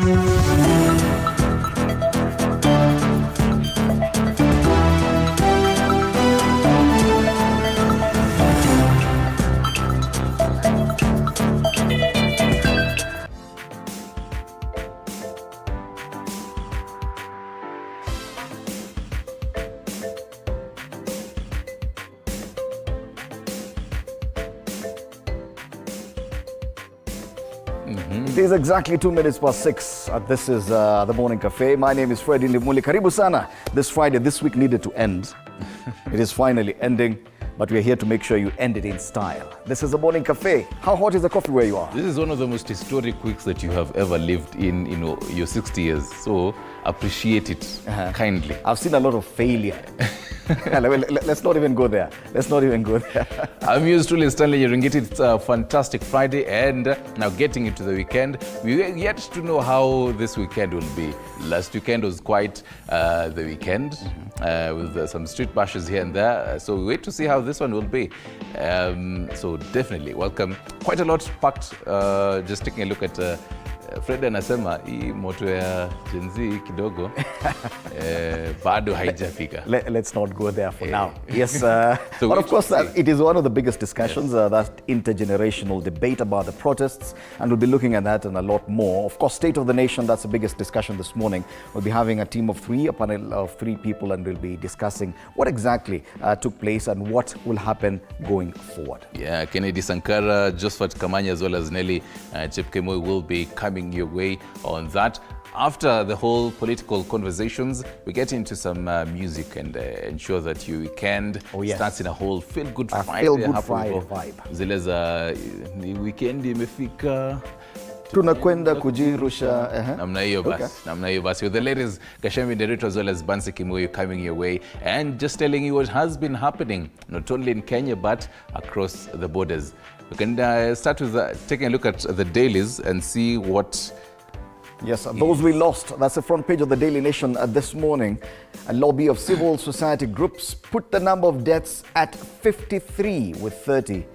It is exactly 2 minutes past 6. This is the Morning Cafe. My name is Freddy Ndimuli. Karibu sana. This Friday, this week needed to end. It is finally ending, but we are here to make sure you end it in style. This is the Morning Cafe. How hot is the coffee where you are? This is one of the most historic weeks that you have ever lived in your 60 years. So appreciate it kindly. I've seen a lot of failure. Let's not even go there. Let's not even go there. I'm yours truly, Stanley Yeringiti. It's a fantastic Friday, and now getting into the weekend. We are yet to know how this weekend will be. Last weekend was quite the weekend with some street bashes here and there. So we wait to see how this one will be. So definitely welcome. Quite a lot packed. Just taking a look at Fred anasema hii moto ya Gen Z kidogo bado haijafika. Let's not go there for now. Yes, so but of course it is one of the biggest discussions, that intergenerational debate about the protests, and we'll be looking at that and a lot more. Of course, State of the Nation, that's the biggest discussion this morning. We'll be having a team of three, a panel of 3 people, and we'll be discussing what exactly took place and what will happen going forward. Yeah, Kennedy Sankara, Josephat Kamanya, as well as Nelly Chepkemoi will be coming your way on that. After the whole political conversations, we get into some music and ensure that your weekend starts in a whole feel-good Friday. Feel-good Friday vibe. Zile za ni weekend imefika, tunakwenda kujirusha. Namna hiyo basi. With the ladies, Kashemi Derito as well as Bansi Kimoyo coming your way and just telling you what has been happening, not only in Kenya but across the borders. We can start with taking a look at the dailies and see what... Yes, those we lost. That's the front page of the Daily Nation this morning. A lobby of civil society groups put the number of deaths at 53 with 30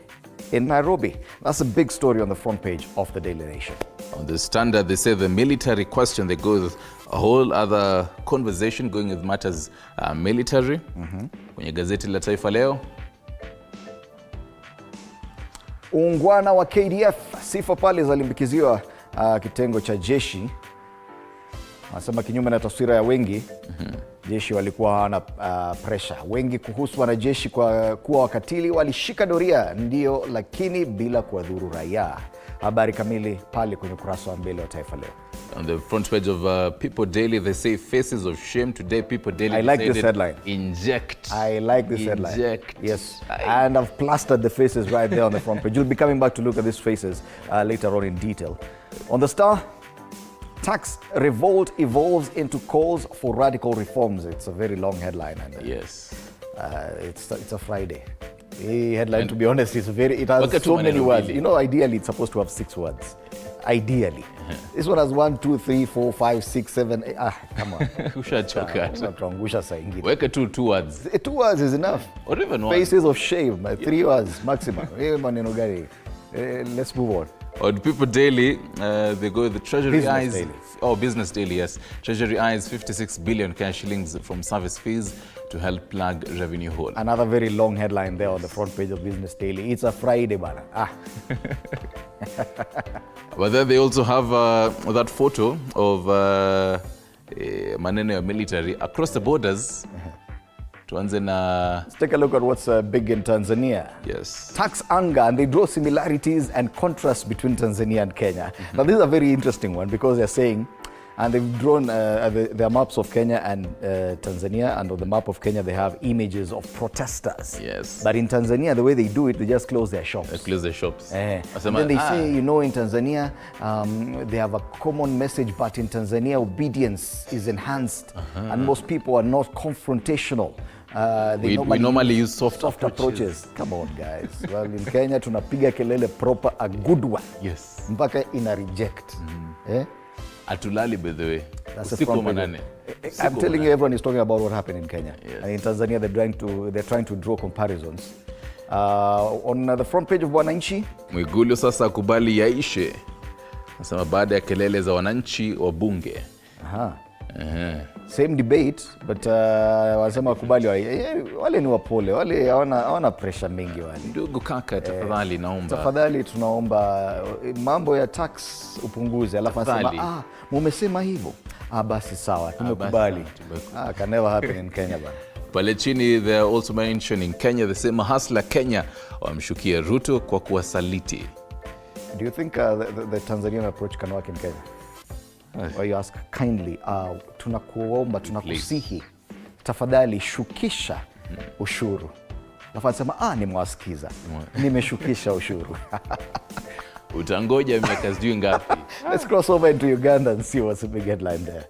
in Nairobi. That's a big story on the front page of the Daily Nation. On the Standard, they say the military question. They go with a whole other conversation going with matters military. Kwenye gazeti la Taifa Leo, Ungwana wa KDF, sifa pale zalimbikiziwa kitengo cha jeshi. Anasema kinyume na taswira ya wengi, jeshi walikuwa hawana pressure. Wengi kuhusu wanajeshi kwa kuwa wakatili walishika doria, ndio, lakini bila kuwadhuru raia. Habari kamili pale kwenye ukurasa wa mbele wa Taifa Leo. On the front page of People Daily, they say faces of shame. Today, People Daily, I like this headline. Inject. I like this headline. Inject. Yes. And I've plastered the faces right there on the front page. You'll be coming back to look at these faces later on in detail. On the Star, tax revolt evolves into calls for radical reforms. It's a very long headline. And, yes. It's a Friday. The headline, to be honest, it has so many words. You know, ideally, it's supposed to have 6 words. Ideally. This one has 1, 2, 3, 4, 5, 6, 7, 8. Come on. Ushachoka. Weka 2 words. 2 words is enough. Or even 1. Faces of shame. 3 words maximum. Let's move on. On People Daily, they go with the Treasury Business Daily. Business Daily, yes. Treasury eyes 56 billion cash shillings from service fees to help plug revenue hole. Another very long headline there on the front page of Business Daily. It's a Friday, bana. But then they also have that photo of maneno ya military across the borders. Let's take a look at what's big in Tanzania. Yes. Tax anger, and they draw similarities and contrasts between Tanzania and Kenya. Now, this is a very interesting one because they're saying, and they've drawn their maps of Kenya and Tanzania, and on the map of Kenya they have images of protesters. Yes. But in Tanzania, the way they do it, they just close their shops. They close their shops. And then they say, you know, in Tanzania, they have a common message, but in Tanzania, obedience is enhanced, and most people are not confrontational. We normally use soft approaches. Come on, guys. Well, in Kenya, tunapiga kelele proper, a good one. Yes. Mpaka ina reject. Atulali, by the way. That's the front page. I'm telling you, everyone is talking about what happened in Kenya. Yes. And in Tanzania, they're trying to draw comparisons. On the front page of Wananchi, Mwigulu sasa kubali yaishe. Nasema baada ya kelele za wananchi wa bunge. Same debate but wanasema wakubali wale ni wapole, wale hawana pressure mingi wale. Ndugu kaka, tafadhali naomba. Tafadhali tunaomba mambo ya tax upunguze, alafu anasema mumesema hivyo. Basi sawa, tumekubali. Can never happen in Kenya bana. Pale chini they are also mentioning Kenya, they say mahasla Kenya wamshukia Ruto kwa kuwasaliti. Do you think the Tanzanian approach can work in Kenya? Or you ask kindly, tunakuomba, tunakusihi, tafadhali shukisha ushuru. Alafu anasema nimewasikiza, nimeshukisha ushuru. Utangoja miaka sijui ngapi. Let's cross over into Uganda and see what's the big headline there.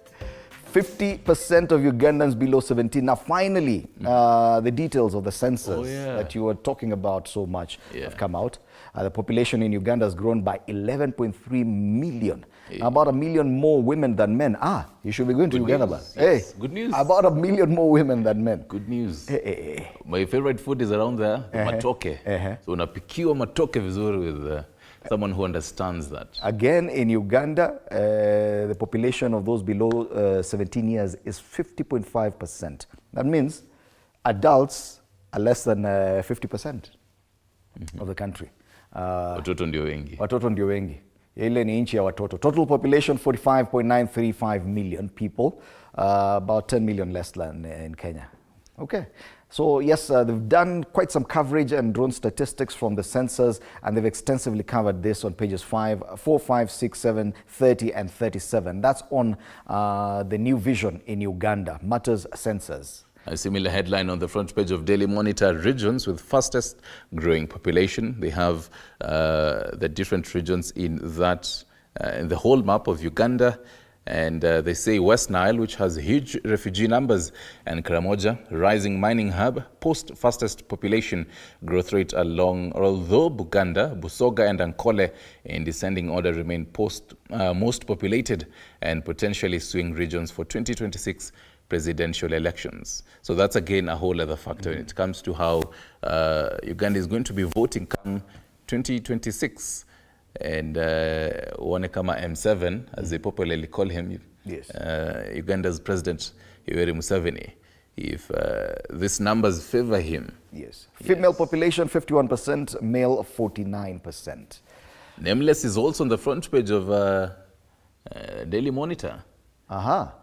50% of Ugandans below 17. Now finally, the details of the census that you were talking about so much have come out. The population in Uganda has grown by 11.3 million. About 1 million more women than men. You should be going to Uganda. Yes. Good news. About 1 million more women than men. Good news. My favorite food is around there, matoke. So unapikiwa matoke vizuri with someone who understands that. Again, in Uganda, the population of those below 17 years is 50.5%. That means adults are less than 50% of the country. Watoto ndio wengi. Watoto ndio wengi. Ile ni nchi ya watoto. Total population 45.935 million people, about 10 million less than in Kenya. Okay. So yes, they've done quite some coverage and drawn statistics from the census, and they've extensively covered this on pages 4, 5, 6, 7, 30 and 37. That's on the new vision in Uganda, Matters Census. A similar headline on the front page of Daily Monitor, regions with fastest growing population. They have the different regions in that, in the whole map of Uganda. And they say West Nile, which has huge refugee numbers, and Karamoja, rising mining hub, post fastest population growth rate along, although Buganda, Busoga and Ankole in descending order remain most populated and potentially swing regions for 2026 presidential elections. So that's again a whole other factor when it comes to how Uganda is going to be voting come 2026. And one kama M7, as they popularly call him, Uganda's President Yoweri Museveni, if these numbers favor him. Yes. Female population 51%, male 49%. Nameless is also on the front page of Daily Monitor.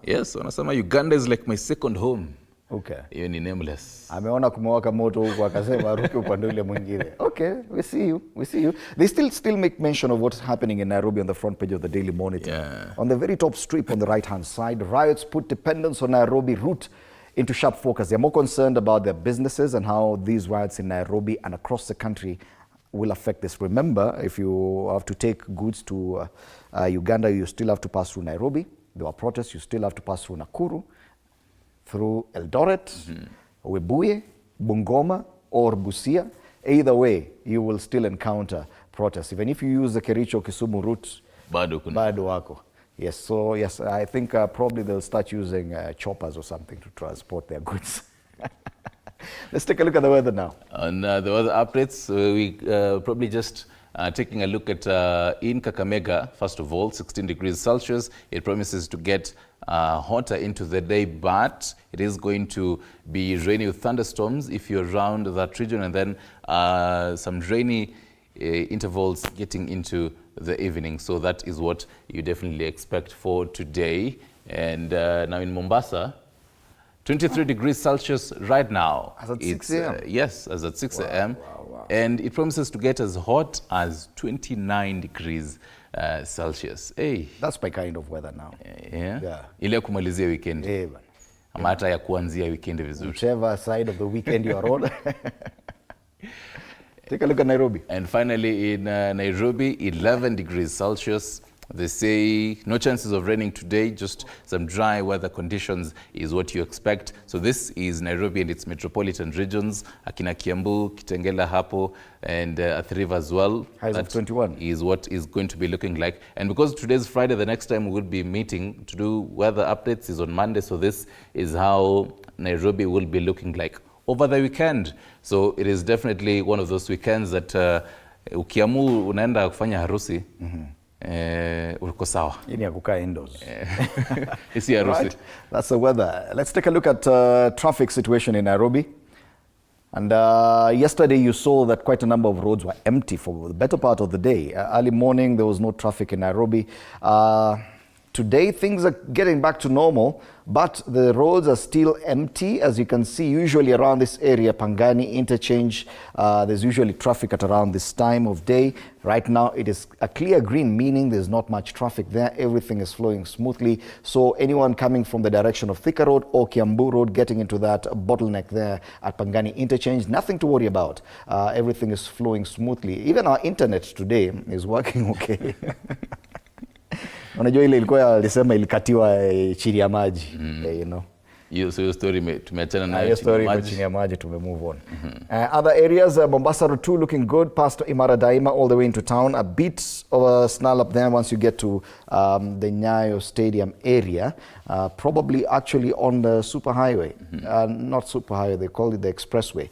Yes, wanasema Uganda is like my second home. Okay. Hiyo ni Nameless. Ameona kumewaka moto huko akasema ruke upande ule mwingine. Okay, we see you. They still make mention of what's happening in Nairobi on the front page of the Daily Monitor. On the very top strip on the right-hand side, riots put dependence on Nairobi route into sharp focus. They're more concerned about their businesses and how these riots in Nairobi and across the country will affect this. Remember, if you have to take goods to Uganda, you still have to pass through Nairobi. There were protests, you still have to pass through Nakuru, through Eldoret, Webuye, Bungoma, or Busia. Either way, you will still encounter protests. Even if you use the Kericho-Kisumu route, bado wako. Yes, so yes, I think probably they'll start using choppers or something to transport their goods. Let's take a look at the weather now. On the weather updates, we probably just taking a look at in Kakamega, first of all, 16 degrees Celsius. It promises to get hotter into the day, but it is going to be rainy with thunderstorms if you're around that region, and then some rainy intervals getting into the evening. So that is what you definitely expect for today. And now in Mombasa, 23 degrees Celsius right now. As at 6 a.m.? Yes, as at 6 a.m. Wow. And it promises to get as hot as 29 degrees Celsius. Hey. That's my kind of weather now. Yeah. Ile kumalizia weekend. Ama hata ya kuanzia weekend vizuri. Whichever side of the weekend you are on. Take a look at Nairobi. And finally in Nairobi, 11 degrees Celsius. They say no chances of raining today, just some dry weather conditions is what you expect. So this is Nairobi and its metropolitan regions, Akina Kiambu, Kitengela hapo, and Athi River as well. Highs of 21. Is what is going to be looking like. And because today's Friday, the next time we will be meeting to do weather updates is on Monday. So this is how Nairobi will be looking like over the weekend. So it is definitely one of those weekends that ukiamu unaenda kufanya harusi, uko sawa. Hii ni ya kukaa indoors. Isi harusi. Right. That's the weather. Let's take a look at traffic situation in Nairobi. And yesterday you saw that quite a number of roads were empty for the better part of the day. Early morning there was no traffic in Nairobi. Today things are getting back to normal, but the roads are still empty. As you can see, usually around this area, Pangani interchange, there's usually traffic at around this time of day. Right now it is a clear green, meaning there's not much traffic there. Everything is flowing smoothly. So anyone coming from the direction of Thika Road or Kiambu Road, getting into that bottleneck there at Pangani interchange, nothing to worry about. Everything is flowing smoothly. Even our internet today is working okay. Unajua ile ilikuwa alisema ilikatiwa chini ya maji, you know. Hiyo story tumeachana nayo. Hiyo story kwa chini ya maji tume-move on. Other areas, Mombasa Road 2 looking good, past Imara Daima all the way into town. A bit of a snarl up there once you get to the Nyayo Stadium area. Probably actually on the superhighway. Not superhighway, they call it the expressway.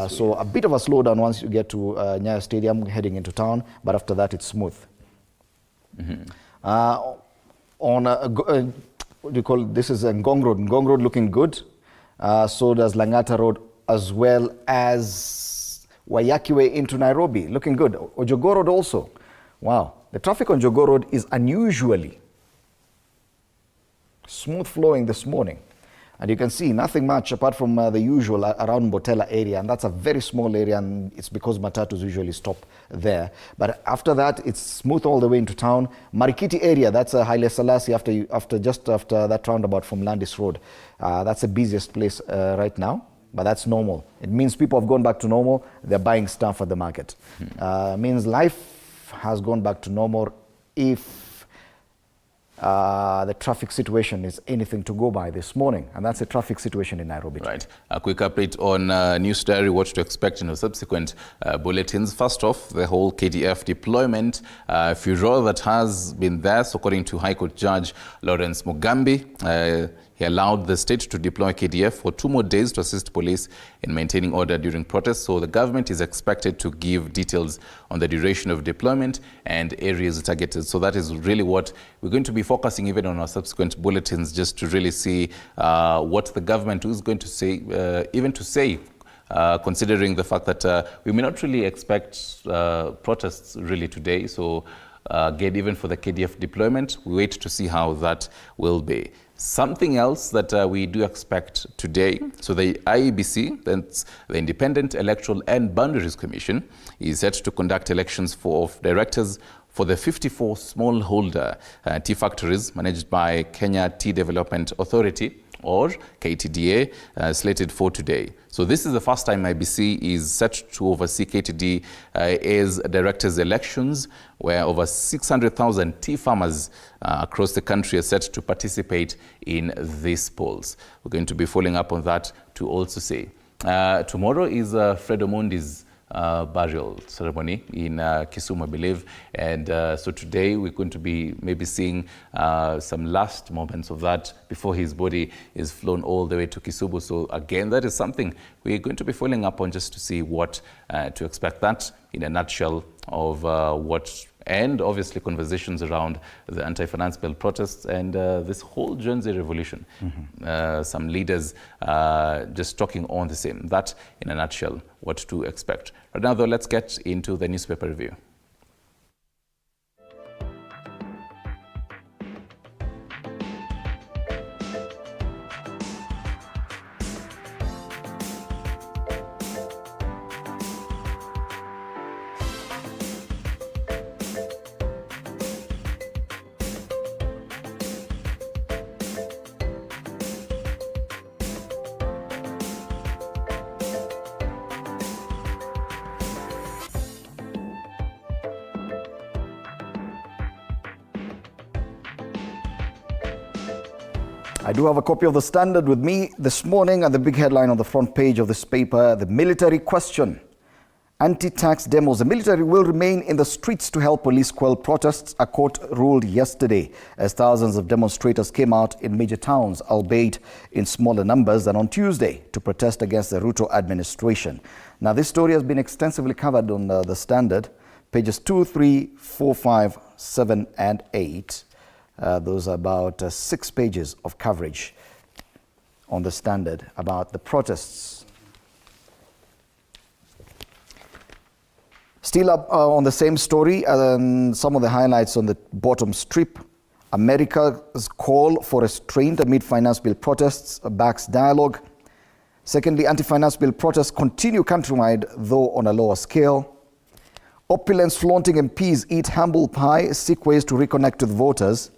So a bit of a slowdown once you get to Nyayo Stadium heading into town, but after that it's smooth. On what do you call it? This is Ngong Road. Ngong Road looking good. So does Langata Road, as well as Wayaki Way into Nairobi, looking good. Ojogo Road also. Wow, the traffic on Jogo Road is unusually smooth flowing this morning. And you can see nothing much apart from the usual around Botella area, and that's a very small area, and it's because matatus usually stop there. But after that, it's smooth all the way into town. Marikiti area, that's a Haile Selassie just after that roundabout from Landis Road. That's the busiest place right now, but that's normal. It means people have gone back to normal. They're buying stuff at the market. Means life has gone back to normal if the traffic situation is anything to go by this morning, and that's the traffic situation in Nairobi. Right. A quick update on News Diary, what to expect in the subsequent bulletins. First off, the whole KDF deployment furor that has been there. So according to High Court Judge Lawrence Mugambi, he allowed the state to deploy KDF for 2 more days to assist police in maintaining order during protests. So the government is expected to give details on the duration of deployment and areas targeted. So that is really what we're going to be focusing even on our subsequent bulletins, just to really see what the government is going to say, considering the fact that we may not really expect protests really today. So again, even for the KDF deployment, we wait to see how that will be. Something else that we do expect today, so the IEBC, that's the Independent Electoral and Boundaries Commission, is set to conduct elections of directors for the 54 smallholder tea factories managed by Kenya Tea Development Authority, or KTDA, slated for today. So this is the first time IBC is set to oversee KTDA's directors' elections, where over 600,000 tea farmers across the country are set to participate in these polls. We're going to be following up on that to also say. Tomorrow is Fred Omondi's burial ceremony in Kisumu, I believe, and so today we're going to be maybe seeing some last moments of that before his body is flown all the way to Kisumu. So again, that is something we're going to be following up on, just to see what to expect. That in a nutshell of what, and obviously conversations around the anti-finance bill protests and this whole Gen Z revolution. Some leaders just talking on the same. That, in a nutshell, what to expect. Right now, though, let's get into the newspaper review. I do have a copy of the Standard with me this morning, and the big headline on the front page of this paper, the military question. Anti-tax demos. The military will remain in the streets to help police quell protests, a court ruled yesterday, as thousands of demonstrators came out in major towns, albeit in smaller numbers than on Tuesday, to protest against the Ruto administration. Now, this story has been extensively covered on the Standard, Pages 2, 3, 4, 5, 7, and 8. Those are about 6 pages of coverage on the Standard about the protests. Still up on the same story, some of the highlights on the bottom strip. America's call for restraint amid finance bill protests backs dialogue. Secondly, anti-finance bill protests continue countrywide, though on a lower scale. Opulence flaunting MPs eat humble pie, seek ways to reconnect with voters.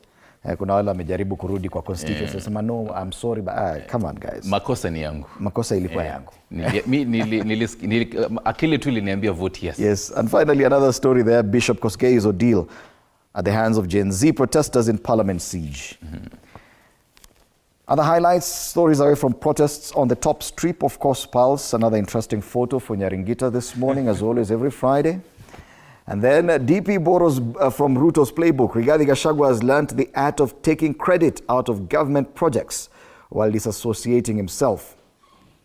Kuna wale wamejaribu kurudi kwa constituency, sema no, I'm sorry, but come on guys. Makosa ni yangu. Makosa ilikuwa yangu. Akili tu iliniambia vote yes. Yes, and finally another story there, Bishop Kosgei's ordeal at the hands of Gen Z protesters in Parliament siege. Other highlights, stories away from protests on the top strip, of course, Pulse, another interesting photo for Nyaringita this morning, as always, every Friday. And then DP borrows from Ruto's playbook. Rigathi Gachagua has learnt the art of taking credit out of government projects while disassociating himself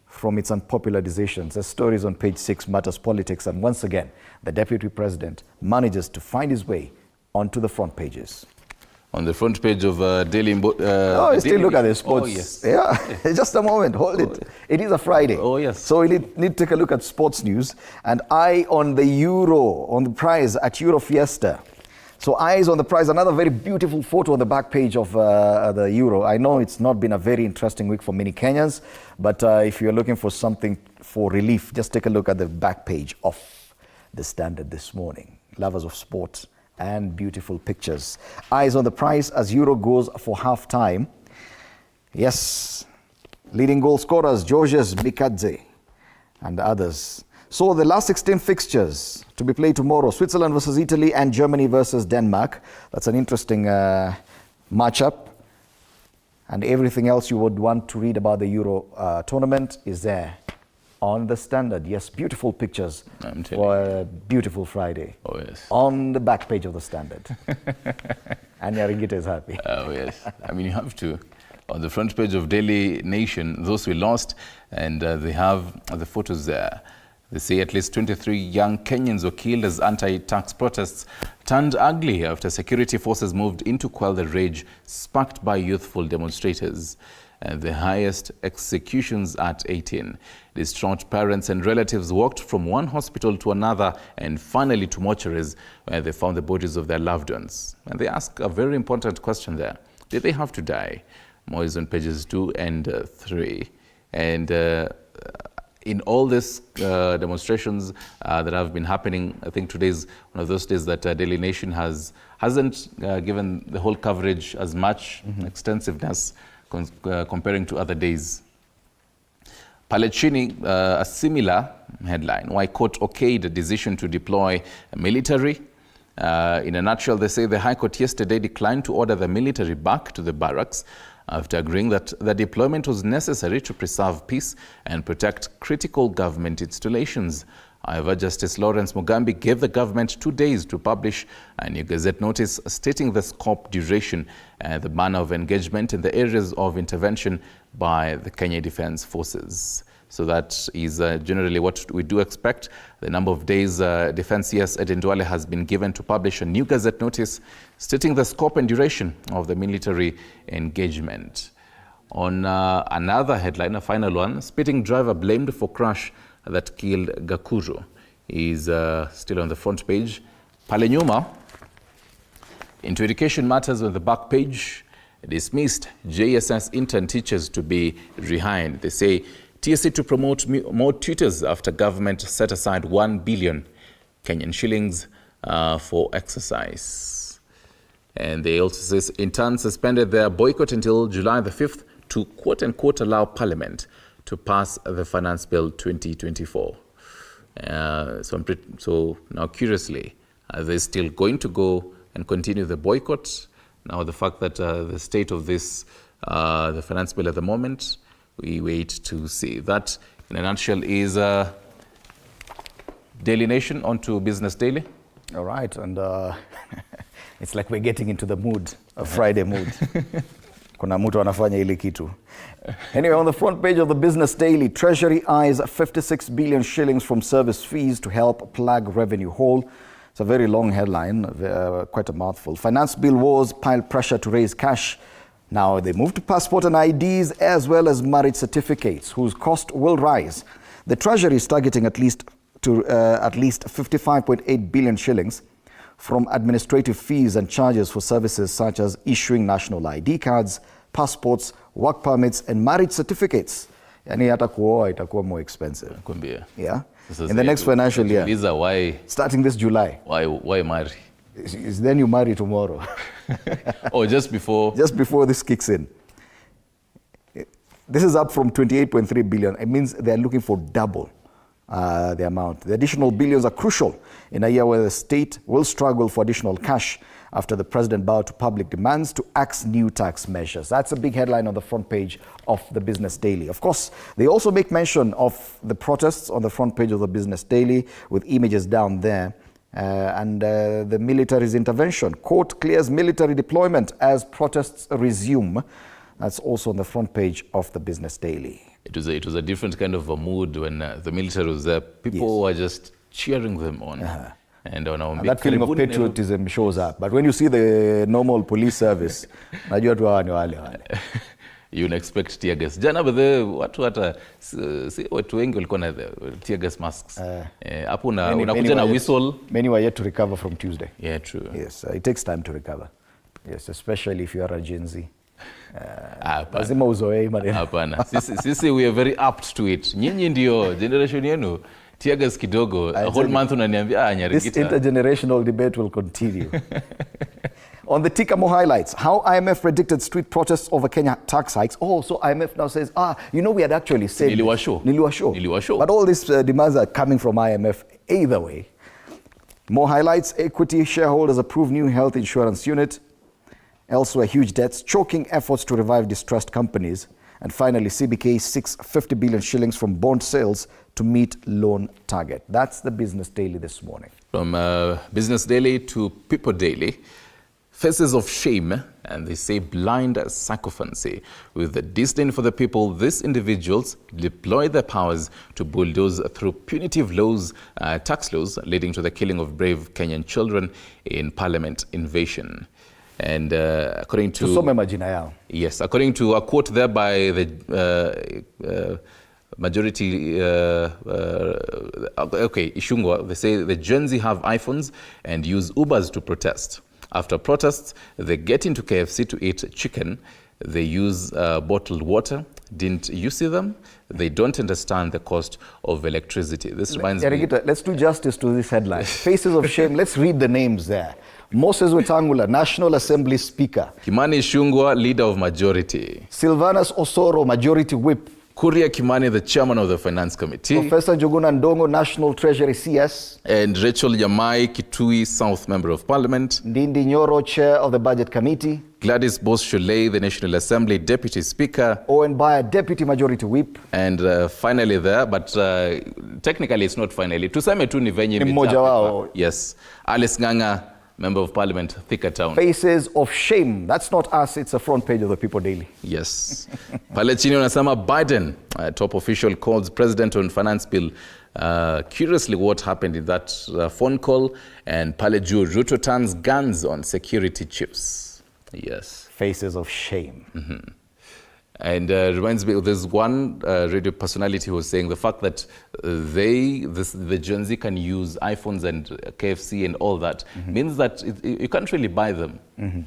from its unpopular decisions. The stories on page 6, Matters Politics, and once again, the Deputy President manages to find his way onto the front pages. On the front page of Daily... still look at the sports. Oh, yes. Yeah, just a moment, hold it. It is a Friday. Oh, yes. So we need to take a look at sports news. And eye on the Euro, on the prize at Euro Fiesta. So eyes on the prize, another very beautiful photo on the back page of the Euro. I know it's not been a very interesting week for many Kenyans, but if you're looking for something for relief, just take a look at the back page of the Standard this morning. Lovers of sport and beautiful pictures. Eyes on the prize as Euro goes for half-time. Yes, leading goal scorers, Georges Bikadze and others. So the last 16 fixtures to be played tomorrow, Switzerland versus Italy and Germany versus Denmark. That's an interesting matchup. And everything else you would want to read about the Euro tournament is there on the Standard. Yes, beautiful pictures for a beautiful Friday. Oh, yes. On the back page of the Standard. And Nyaringita is happy. Oh, yes. I mean, you have to. On the front page of Daily Nation, those we lost, and they have the photos there. They say at least 23 young Kenyans were killed as anti-tax protests turned ugly after security forces moved in to quell the rage sparked by youthful demonstrators. The highest executions at 18. Distraught parents and relatives walked from one hospital to another and finally to mortuaries where they found the bodies of their loved ones. And they ask a very important question there. Did they have to die? More is on pages 2 and 3. And in all these demonstrations that have been happening, I think today is one of those days that Daily Nation hasn't given the whole coverage as much extensiveness comparing to other days. Palechini, a similar headline, why court okayed the decision to deploy military. In a nutshell, they say the High Court yesterday declined to order the military back to the barracks after agreeing that the deployment was necessary to preserve peace and protect critical government installations. However, Justice Lawrence Mugambi gave the government 2 days to publish a new Gazette notice stating the scope, duration, and the manner of engagement in the areas of intervention by the Kenya Defence Forces. So that is generally what we do expect. The number of days Defence CS Ed Ndwale has been given to publish a new Gazette notice stating the scope and duration of the military engagement. On another headline, a final one, speeding driver blamed for crash that killed Gakuru is still on the front page. Pale nyuma, into education matters on the back page, dismissed JSS intern teachers to be rehired. They say TSC to promote more tutors after government set aside 1 billion Kenyan shillings for exercise. And they also say interns suspended their boycott until July the 5th to quote-unquote allow Parliament to pass the Finance Bill 2024. So now curiously, are they still going to go and continue the boycott? Now the fact that the state of this, the Finance Bill at the moment, we wait to see. That, in a nutshell, is Daily Nation. On to Business Daily. All right, and it's like we're getting into the mood, a Friday mood. Kuna mtu anafanya ile kitu. Anyway, on the front page of the Business Daily, Treasury eyes 56 billion shillings from service fees to help plug revenue hole. It's a very long headline, quite a mouthful. Finance bill wars pile pressure to raise cash. Now they move to passport and IDs as well as marriage certificates, whose cost will rise. The Treasury is targeting at least 55.8 billion shillings from administrative fees and charges for services such as issuing national ID cards, passports, work permits, and marriage certificates. Yani hata kuoa itakuwa more expensive. Yeah. In the next financial year. These are why. Starting this July. Why marry? Is then you marry tomorrow. Oh, just before? Just before this kicks in. This is up from 28.3 billion. It means they're looking for double the amount. The additional billions are crucial in a year where the state will struggle for additional cash after the president bowed to public demands to axe new tax measures. That's a big headline on the front page of the Business Daily. Of course, they also make mention of the protests on the front page of the Business Daily with images down there. And the military's intervention. Court clears military deployment as protests resume. That's also on the front page of the Business Daily. It was a different kind of a mood when the military was there. People were just cheering them on. And that feeling of patriotism shows up. But when you see the normal police service, najua tu hawa ni wale. You expect tear gas. Jana bethe watu wengi walikuwa na tear gas masks. Hapo unakuja na whistle. Many were yet to recover from Tuesday. Yeah, true. Yes, it takes time to recover. Yes, especially if you are a Gen Z. Lazima uzoee maneno. Hapana. Sisi we are very apt to it. Nyinyi ndio generation yenu. Tear gas kidogo. A whole month unaniambia nyarigita. This intergenerational debate will continue. On the Tikamo highlights, how IMF predicted street protests over Kenya tax hikes. Oh, so IMF now says, we had actually said... Niliwasho. But all these demands are coming from IMF either way. More highlights, equity shareholders approve new health insurance unit. Elsewhere, huge debts, choking efforts to revive distressed companies. And finally, CBK seeks 50 billion shillings from bond sales to meet loan target. That's the Business Daily this morning. From Business Daily to People Daily. Faces of shame, and they say blind sycophancy. With the disdain for the people, these individuals deploy their powers to bulldoze through punitive laws, tax laws, leading to the killing of brave Kenyan children in parliament invasion. And according to... Yes, according to a quote there by the majority, Ishungwa, they say the Gen Z have iPhones and use Ubers to protest. After protests, they get into KFC to eat chicken. They use bottled water. Didn't you see them? They don't understand the cost of electricity. This reminds me... Let's do justice to this headline. Faces of shame. Let's read the names there. Moses Wetangula, National Assembly Speaker. Kimani Ichung'wah, Leader of Majority. Silvanus Osoro, Majority Whip. Kuria Kimani, the Chairman of the Finance Committee. Professor Njuguna Ndongo, National Treasury CS. And Rachel Yamai Kitui, South Member of Parliament. Ndindi Nyoro, Chair of the Budget Committee. Gladys Boss-Shulei, the National Assembly Deputy Speaker. Owen Baya, Deputy Majority Whip. And finally there, but technically it's not finally. Tuseme tu ni venye mmoja wao. Yes. Alice Ng'ang'a, Member of Parliament, Thika Town. Faces of shame. That's not us, it's a front page of the People Daily. Yes. Pale chini unasema Biden, top official, calls President on Finance Bill. Curiously, what happened in that phone call? And Pale juu, Ruto turns guns on security chiefs. Yes. Faces of shame. Mm-hmm. And reminds me, there's one radio personality who was saying the fact that the Gen Z can use iPhones and KFC and all that means that you can't really buy them.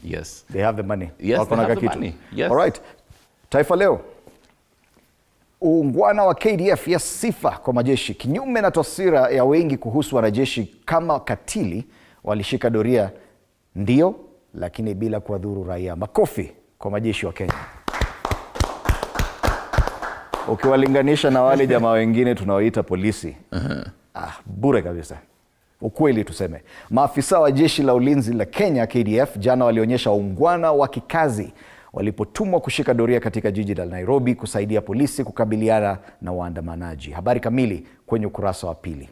Yes. They have the money. Yes, they have the money. Yes. All right. Taifa Leo. Uungwana wa KDF ya sifa kwa majeshi. Kinyume na taswira ya wengi kuhusu wanajeshi kama katili, walishika doria ndio, lakini bila kuwadhuru raia. Makofi kwa majeshi wa Kenya. Ukiwalinganisha na wale jamaa wengine tunaoita polisi. Bure kabisa. Ukweli tuseme. Maafisa wa jeshi la ulinzi la Kenya KDF jana walionyesha uungwana wa kikazi walipotumwa kushika doria katika jiji la Nairobi kusaidia polisi kukabiliana na waandamanaji. Habari kamili kwenye ukurasa wa pili.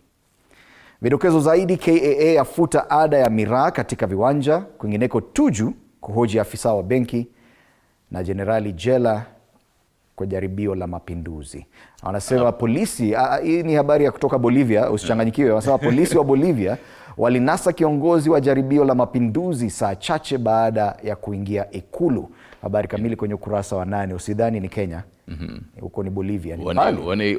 Vidokezo zaidi, KAA afuta ada ya miraa katika viwanja. Kwingineko Tuju kuhoji afisa wa benki, na Jenerali Jela kwa jaribio la mapinduzi. Wanasema polisi, hii ni habari ya kutoka Bolivia, usichanganyikiwe. Wanasema polisi wa Bolivia walinasa kiongozi wa jaribio la mapinduzi saa chache baada ya kuingia Ikulu. Habari kamili kwenye ukurasa wa 8. Usidhani ni Kenya. Huko ni Bolivia.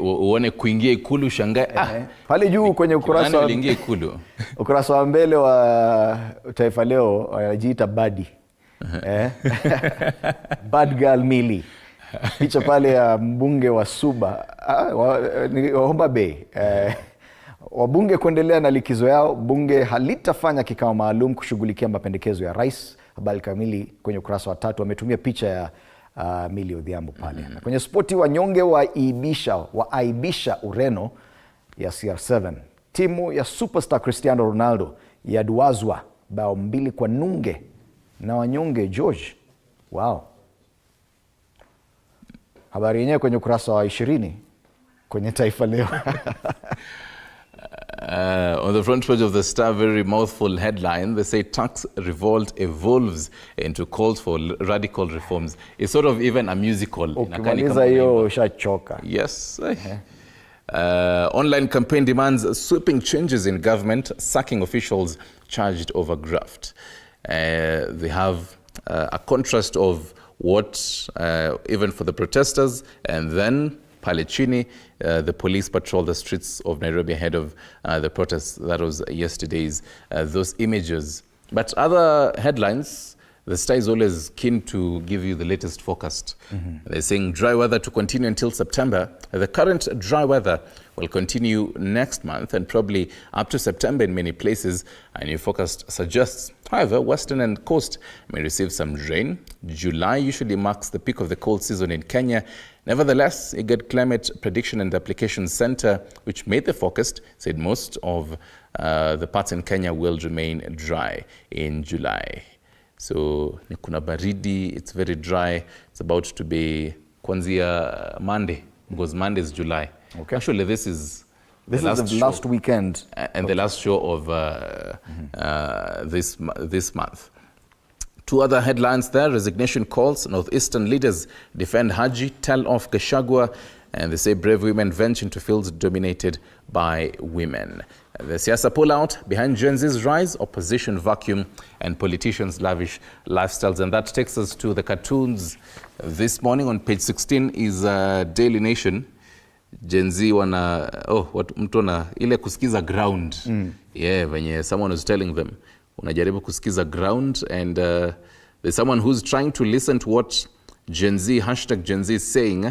Uone kuingia Ikulu shangae. Pale juu kwenye ukurasa wa Ikulu. Ukurasa wa mbele wa Taifa Leo wanajiita Badi. Bad girl Mili. Picha pale ya mbunge wa Suba, wa Homa Bay. Wabunge kuendelea na likizo yao. Bunge halitafanya kikao maalum kushughulikia mapendekezo ya rais. Habari kamili kwenye ukurasa wa 3. Wametumia picha ya Mili Odhiambo pale. Na kwenye spoti, wanyonge waaibisha Ureno ya CR7. Timu ya superstar Cristiano Ronaldo yaduazwa bao 2-0 na wanyonge George. Wow. Habari yenyewe kwenye ukurasa wa 20 kwenye Taifa Leo. On the front page of the Star, very mouthful headline, they say tax revolt evolves into calls for radical reforms. It's sort of even a musical. Ukimaliza hiyo ushachoka. Yes. Online campaign demands sweeping changes in government, sacking officials charged over graft. They have a contrast of what, even for the protesters, and then pale chini, the police patrol the streets of Nairobi ahead of the protests. That was yesterday's, those images. But other headlines, the Star is always keen to give you the latest forecast. They're saying dry weather to continue until September. The current dry weather will continue next month and probably up to September in many places. A new forecast suggests, however, western and coast may receive some rain. July usually marks the peak of the cold season in Kenya. Nevertheless, IGAD Climate Prediction and Application Center, which made the forecast, said most of the parts in Kenya will remain dry in July. So, kuna baridi, it's very dry. It's about to be kuanzia Monday, because Monday is July. Okay. Actually, this is the last weekend. And the last show of this month. Two other headlines there. Resignation calls. Northeastern leaders defend Haji, tell off Gachagua, and they say brave women venture into fields dominated by women. The Siasa pullout behind Gen Z's rise, opposition vacuum, and politicians' lavish lifestyles. And that takes us to the cartoons. This morning on page 16 is Daily Nation. Gen Z mtu na ile kusikiza ground. Yeah, venye someone was telling them, unajaribu kusikiza ground, and there's someone who's trying to listen to what Gen Z, #Gen Z is saying.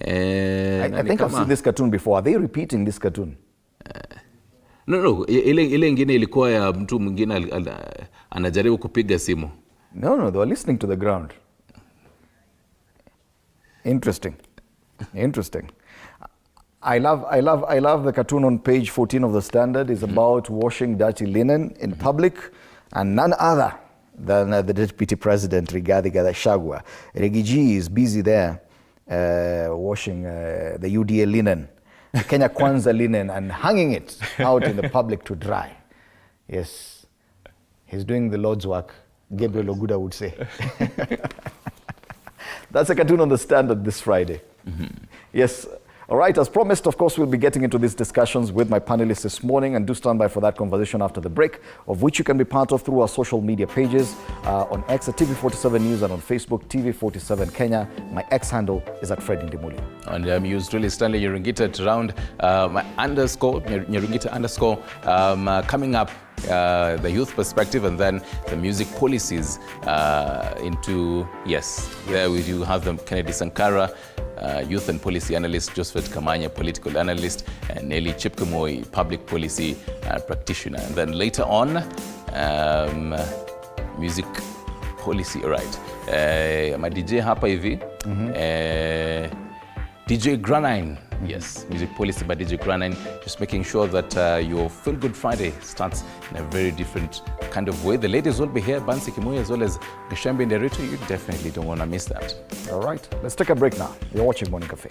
I think I've seen this cartoon before. Are they repeating this cartoon? No, ile ingine ilikuwa ya mtu mwingine anajaribu kupiga simu. No, they were listening to the ground. Interesting. I love the cartoon on page 14 of the Standard. It's about washing dirty linen in public, and none other than the Deputy President, Rigathi Gachagua. Rigiji is busy there washing the UDA linen, the Kenya Kwanza linen, and hanging it out in the public to dry. Yes, he's doing the Lord's work, Gabriel Oguda would say. That's a cartoon on the Standard this Friday. Yes. All right, as promised, of course, we'll be getting into these discussions with my panelists this morning, and do stand by for that conversation after the break, of which you can be part of through our social media pages, on X at TV47 News, and on Facebook, TV47 Kenya. My X handle is at Fred Ndimuli. And I'm usually Stanley Nyerungita at around my Nyerungita underscore, coming up. The youth perspective, and then the music policies into, yes, there we do have them, Kennedy Sankara, youth and policy analyst, Josephat Kamanya, political analyst, and Nelly Chipkemoi, public policy practitioner. And then later on, music policy, all right. My DJ hapa hivi, DJ Granine. Yes, music policy by DJ Granine, just making sure that your Feel Good Friday starts in a very different kind of way. The ladies will be here, Bansi Kimuyi as well as Gashambi Nderito. You definitely don't want to miss that. All right, let's take a break now. You're watching Morning Cafe.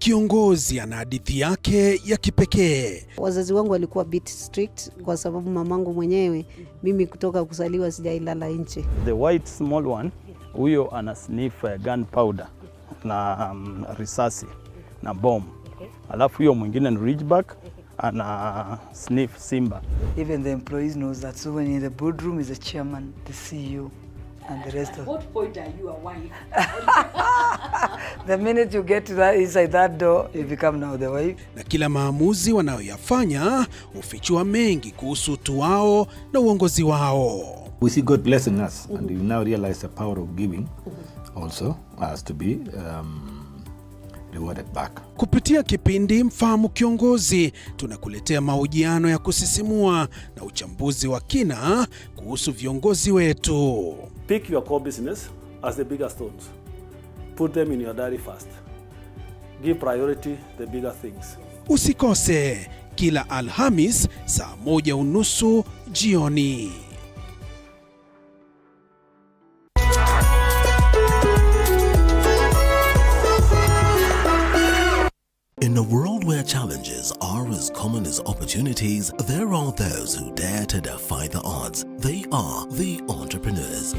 kiongozi ana hadithi yake ya kipekee. Wazazi wangu walikuwa bit strict kwa sababu mamangu mwenyewe, mimi kutoka kuzaliwa sijailala nje. The white small one, huyo ana sniff gunpowder na risasi na bomb. Alafu huyo mwingine ni ridgeback, ana sniff simba. Even the employees knows that. So when in the boardroom is the chairman, the CEO, and the rest of. What point are you a wife? The minute you get to that inside that door, you become now the wife. Na kila maamuzi wanayoyafanya hufichua mengi kuhusu utu wao na uongozi wao. We see God blessing us, and we now realize the power of giving also has to be rewarded back. Kupitia kipindi Mfahamu Kiongozi, tunakuletea mahojiano ya kusisimua na uchambuzi wa kina kuhusu viongozi wetu. Pick your core business as the bigger stones. Put them in your diary first. Give priority the bigger things. Usikose kila Alhamis saa 1:30 jioni. In a world where challenges are as common as opportunities, there are those who dare to defy the odds. They are the entrepreneurs.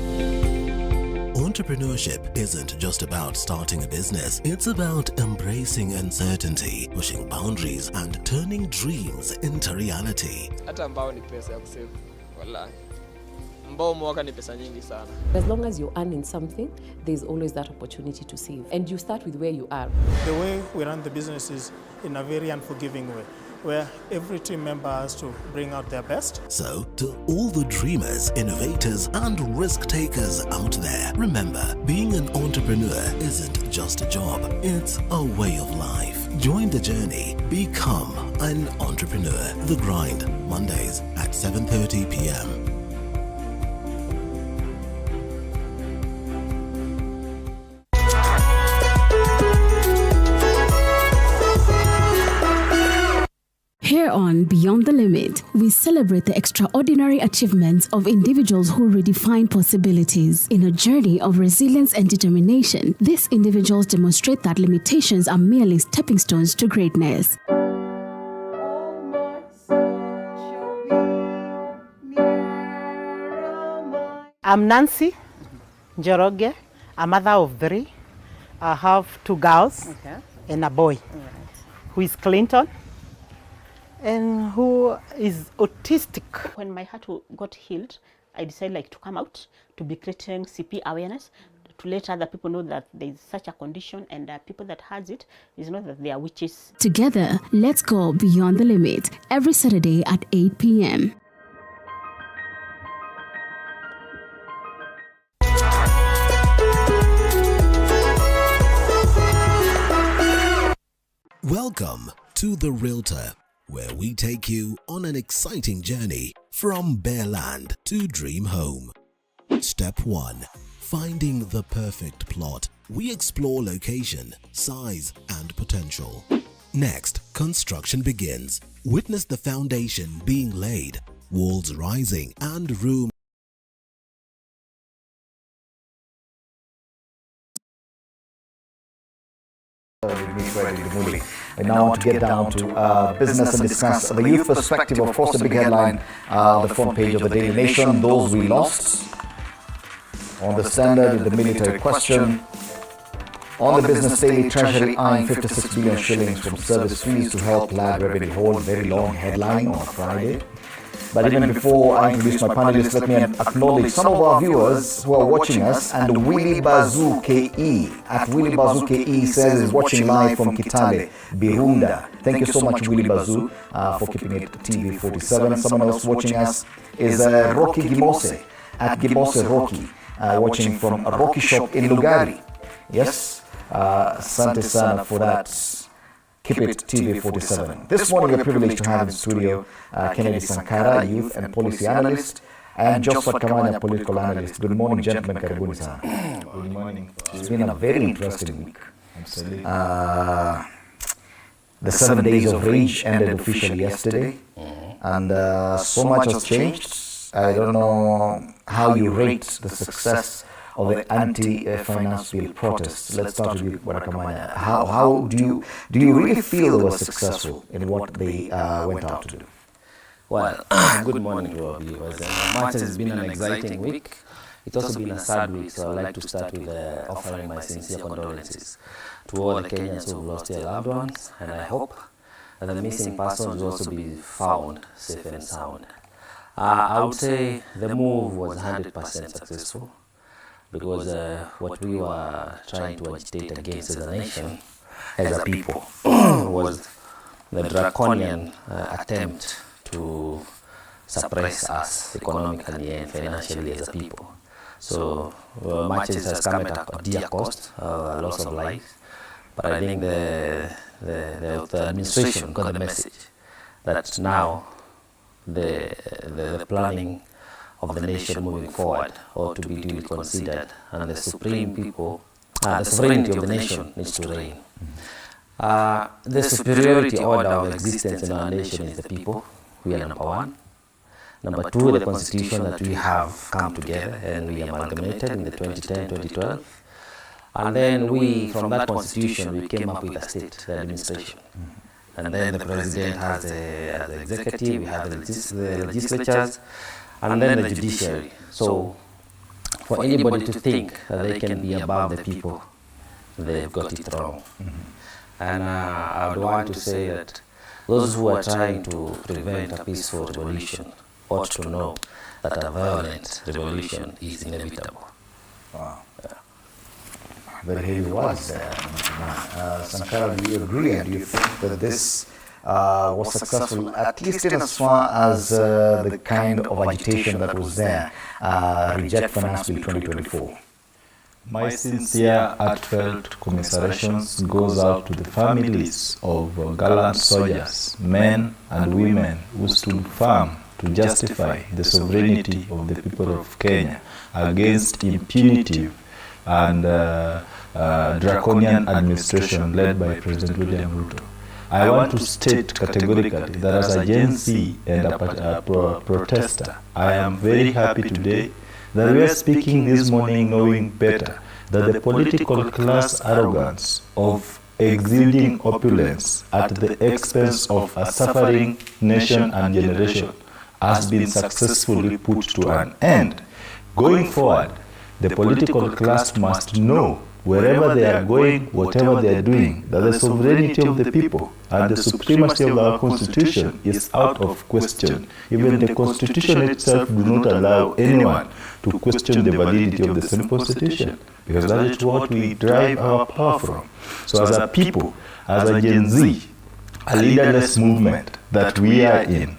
Entrepreneurship isn't just about starting a business, it's about embracing uncertainty, pushing boundaries and turning dreams into reality. Hata ambao ni pesa ya kusave, wallahi. Ambao mwaka ni pesa nyingi sana. As long as you're earning something, there's always that opportunity to save. And you start with where you are. The way we run the business is in a very unforgiving way, where every team member has to bring out their best. So, to all the dreamers, innovators, and risk takers out there, remember, being an entrepreneur isn't just a job, it's a way of life. Join the journey. Become an entrepreneur. The Grind, Mondays at 7:30 p.m. Here on Beyond the Limit, we celebrate the extraordinary achievements of individuals who redefine possibilities. In a journey of resilience and determination, these individuals demonstrate that limitations are merely stepping stones to greatness. I'm Nancy Njoroge, a mother of 3. I have 2 girls and a boy who is Clinton and who is autistic. When my heart got healed, I decided to come out to be creating CP awareness, to let other people know that there is such a condition, and people that has it is not that they are witches. Together, let's go beyond the limit every Saturday at 8 p.m. Welcome to The Realtor, where we take you on an exciting journey from bare land to dream home. Step 1. Finding the perfect plot. We explore location, size, and potential. Next, construction begins. Witness the foundation being laid, walls rising, and room And now I want to get down to business and discuss the youth perspective. Of course, the big headline on the front page of the Daily Nation, those we lost. On the Standard, the military question. On the Business Daily, Treasury eyeing 56 billion shillings from service fees to help lad revenue hold. Very long headline on Friday. But even before I introduce my panelists, let me acknowledge some of our viewers who are watching us. And Willy Bazoo KE, at Willy Bazoo KE, says is watching live from Kitale, Birunda. Thank you so much, Willy Bazoo, for keeping it TV47. Someone else watching us is Rocky Gimose, at Gimose Rocky, watching from a Rocky Shop in Lugari. Yes, Asante sana for that. Keep it TV47. This morning we're privileged to have in the studio Kennedy Sankara, youth and policy analyst, and Joshua Kamanya, political analyst. Good morning, gentlemen. Karibuni sana. Good morning. It's been a very interesting week. Absolutely. The 7 days of rage ended officially yesterday, and so much has changed. I don't know how you rate the success of the anti-finance bill protests. Let's start with you, Bwana Kamanya. How do you really feel they were successful in what they went out to do? Well, good morning to our viewers. Much has been an exciting week. It's also been a sad week, so I'd like to start with offering my sincere condolences to all the Kenyans who have lost their loved ones, and I hope that the missing persons will also be found safe and sound. I would say the move was 100% successful because what we were trying to agitate against as a nation, as a people, was the draconian attempt to suppress us economically and financially as a people. So much has come at a dear cost, loss of lives. But I think the administration got the message that now the planning of the nation moving forward ought to be duly considered, and the sovereignty of the nation needs to reign. The superiority order of existence in our nation is the people. We are number one. Number two, the constitution that we have come together and we amalgamated in the 2010-2012. And then from that constitution, we came up with a state administration. And then the president has the executive, we have the legislatures, and then the judiciary. So for anybody to think that they can be above the people, they've got it wrong. And I would want to say that those who are trying to prevent a peaceful revolution ought to know that a violent revolution is inevitable. Wow. Very heavy words. Sankara, do you agree, and do you think that this was successful, at least in as far as the kind of agitation that was there, Reject Finance Bill 2024? My sincere, heartfelt commiserations goes out to the families of gallant soldiers, men and women who stood firm to justify the sovereignty of the people of Kenya against impunity and draconian administration led by President William Ruto. I want to state categorically that as a Gen Z and a protester, I am very happy today that we are speaking this morning knowing better that the political class arrogance of exceeding opulence at the expense of a suffering nation and generation has been successfully put to an end. Going forward, the political class must know wherever they are going, whatever they are doing, that the sovereignty of the people and the supremacy of our constitution is out of question. Even the constitution itself does not allow anyone to question the validity of the same constitution, because that is what we derive our power from. So as a people, as a Gen Z, a leaderless movement that we are in,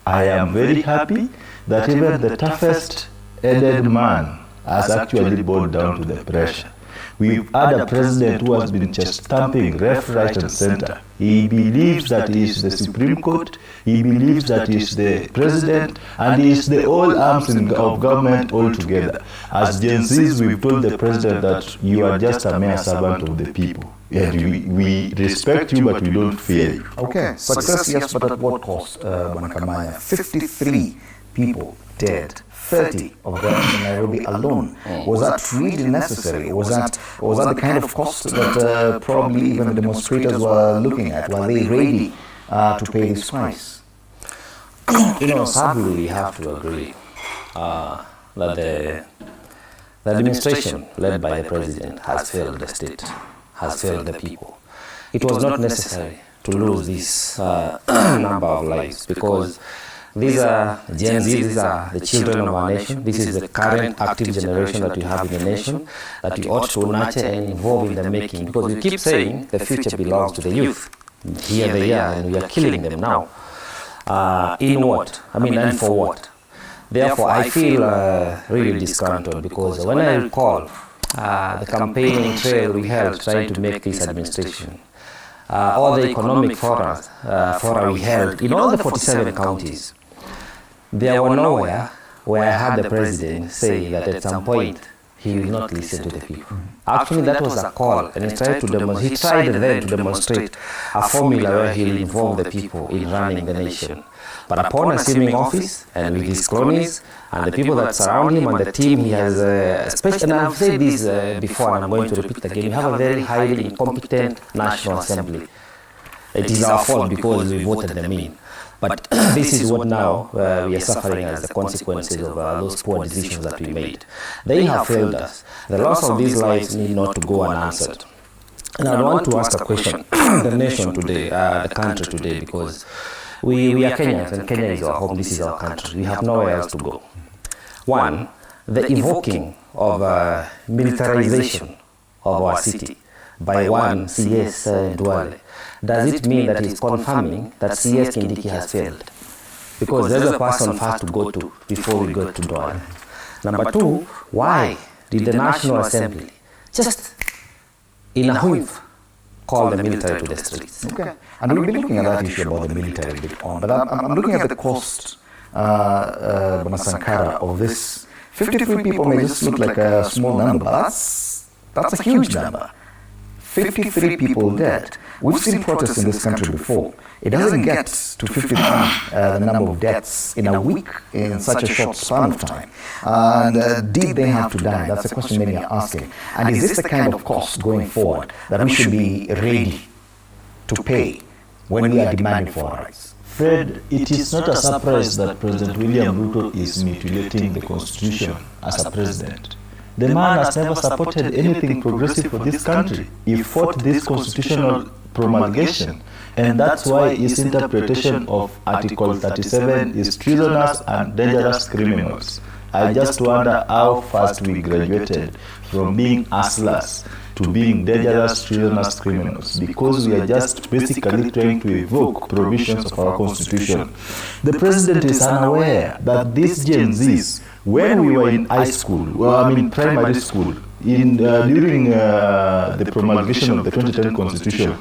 I am very happy that even the toughest headed man has actually bowed down to the pressure. We've had a president who has been just stamping left, right, and center. He believes that he is the Supreme Court, he believes that he is the president, and he is the all arms of government altogether. As Gen Zs, we've told the president that you are just a mere servant of the people. And we respect you, but we don't fear you. Okay, success, yes, but at what cost, Bwana Kamanya? 53 people dead. 30 of them in Nairobi alone. Was that really necessary? Was that the kind of cost that probably even the demonstrators were looking at? Were they ready to pay this price? Sadly, we have to agree that the administration led by the president has failed the state, has failed the people. It was not necessary to lose this number of lives, because these are Gen Z, these are the children of our nation. This is the current active generation that we have in the nation, that we ought to nurture and involve in the making, because we keep saying the future belongs to the youth. Here they are, and we are killing them now. In what? And for what? Therefore, I feel really disgruntled, because when I recall the campaigning trail we held trying to make this administration, all the economic fora we held in all the 47 counties, there were nowhere where I had the president say that at some point he will not listen to the people. Actually, that was a call, and he tried then to demonstrate a formula where he will involve the people in running the nation. But upon assuming office, and with his cronies and the people that surround him and the team, he has and I've said this before, and I'm going to repeat again, we have a very highly incompetent National Assembly. It is our fault because we voted them in. But this is what now we are suffering as the consequences of those poor decisions that we made. They have failed us. The loss of these lives need not to go unanswered. And I want to ask a question, the nation today, the country today, because we are Kenyans, and Kenya is our home, this is our country. We have nowhere else to go. One, the evoking of militarization of our city by one CS Duale. Does it mean that he's confirming that CS Kindiki has failed? Because there's a person first to go to before we go to Duale. Number two, why did the National Assembly just in a whiff call the military to the streets? Okay, and we'll be looking at that issue about the military a bit on, but I'm looking at the cost, Sankara, of this. 53 people may just look like a small number, but that's a huge number. 53 people dead. We've seen protests in this country before. It doesn't get to 53, the number of deaths in a week in such a short span of time. And did they have to die? That's a question many are asking. And is this the kind of cost going forward that we should be ready to pay when we are demanding for our rights? Fred, it is not a surprise that President William Ruto is mutilating the Constitution as a president. The man has never supported anything progressive for this country. He fought this constitutional promulgation, and that's why his interpretation of Article 37 is treasonous and dangerous criminals. I just wonder how fast we graduated from being hustlers to being dangerous, treasonous criminals, because we are just basically trying to evoke provisions of our constitution. The president is unaware that these Gen Zs, when we were in high school, primary school, during the promulgation of the 2010 Constitution,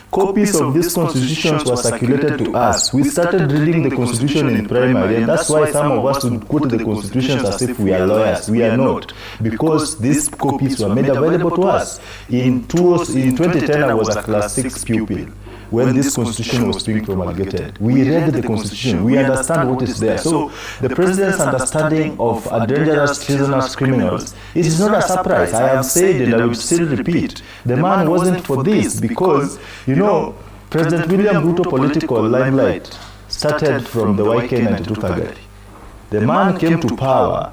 copies of these constitutions were circulated to us. We started reading the Constitution in primary, and that's why some of us would quote the constitutions as if we are lawyers. We are not, because these copies were made available to us. In 2010, I was a class 6 pupil when this constitution was being promulgated. We read the constitution, we understand what is there. So the president's understanding of dangerous, treasonous criminals, it is not a surprise. I have said, and I will still repeat, the man wasn't for this because, President William Ruto political limelight started from the YK92 Kagari. The man came to power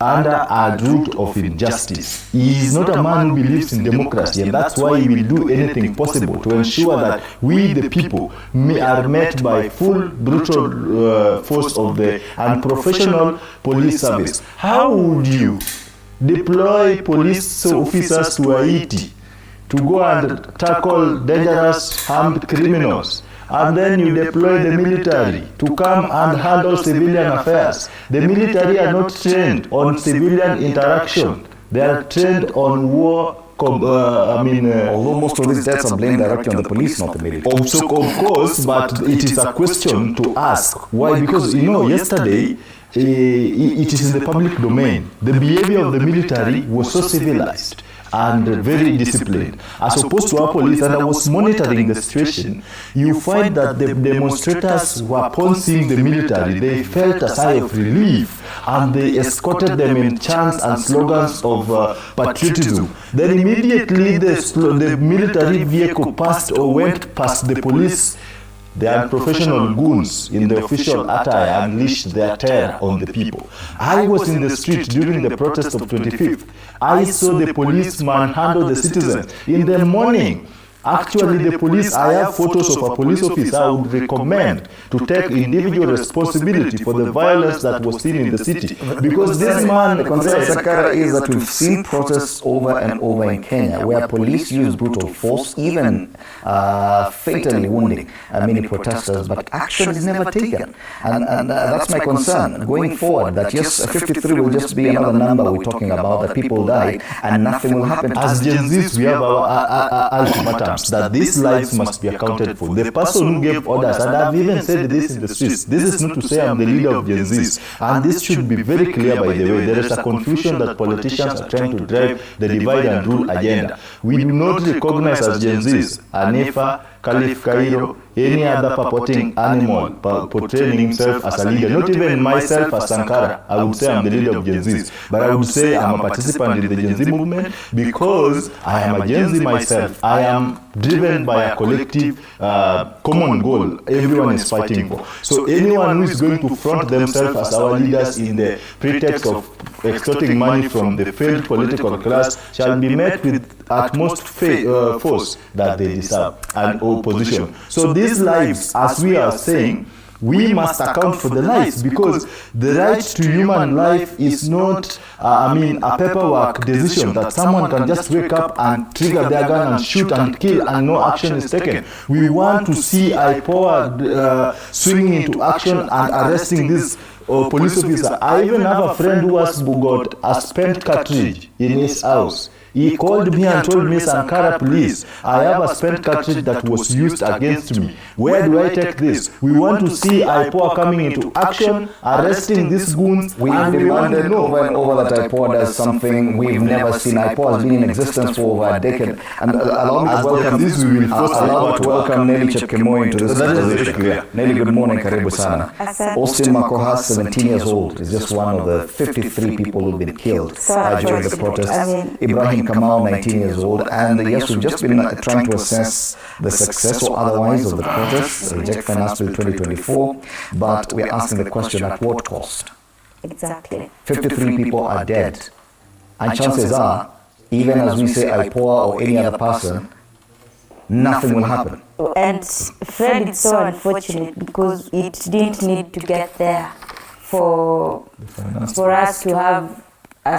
under a root of injustice. He is not a man who believes in democracy, and that's why he will do anything possible to ensure that we, the people, are met by full brutal force of the unprofessional police service. How would you deploy police officers to Haiti to go and tackle dangerous armed criminals, and then you deploy the military to come and handle civilian affairs? The military are not trained on civilian interaction. They are trained on war. Although most of these deaths are blamed directly on the police, not the military. Also, of course, but it is a question to ask. Why? Because, yesterday, it is in the public domain. The behavior of the military was so civilized and very disciplined, as opposed to our police. And I was monitoring the situation. You find that the demonstrators were upon seeing the military, they felt a sigh of relief, and they escorted them in chants and slogans of patriotism. Then immediately the military vehicle passed or went past the police. The unprofessional goons in the official attire unleashed their terror on the people. I was in the street during the protest of 25th. I saw the policeman handle the citizens. In the morning, actually the police, I have photos of a police officer. I would recommend to take individual responsibility for the violence that was seen in the city. Because this man, the concern, Sakara, is that we've seen protests over and over in Kenya where police use brutal force, even fatally wounding many protesters, but action is never taken. And that's my concern going forward, that yes, 53 will just be another number we're talking about, that people died and nothing will happen. As Gen Zs, we have our ultimatum that these lives must be accounted for. The person who gave orders, and I've even said this in the streets, this is not to say I'm the leader of Gen Zs, and this should be very clear, by the way. There is a confusion that politicians are trying to drive the divide and rule agenda. We do not recognize as Gen Zs Anefa, Caliph Cairo, any other purporting animal portraying himself as a leader. Not even myself as Sankara, I would say I'm the leader of Gen Zs, but I would say I'm a participant in the Gen Z movement because I am a Gen Z myself. I am driven by a collective common goal everyone is fighting for. So anyone who is going to front themselves as our leaders in the pretext of extorting money from the failed political class shall be met with utmost force that they deserve and opposition. So these lives, as we are saying, we must account for the lives, because the right to human life is not, a paperwork decision that someone can just wake up and trigger their gun and shoot and kill and no action is taken. We want to see IPOA swinging into action and arresting this police officer. I even have a friend who has got a spent cartridge in his house. He called me and told me, Sankara, please, I have a spent cartridge that was used against me. Where do I take this? We want to see IPOA coming into action, arresting these goons. We demanded over and over that IPOA does something we've never seen. IPOA has been in existence for over a decade. And allow me to welcome this. We will first allow to welcome Nelly Chepkemoi into this position. Nelly, good morning. Karibu sana. Austin Makoha, 17 years old, is just one of the 53 people who've been killed during the protests. Ibrahim Kamau, 19 years old, and yes, we've just been trying to assess the success or otherwise of the protests, Reject Finance Bill 2024, but we're asking the question, at what cost? Exactly. 53 people are dead, and chances are, even as we say IPOA or any other person, nothing will happen. And Fred, it's so unfortunate because it didn't need to get there for us to have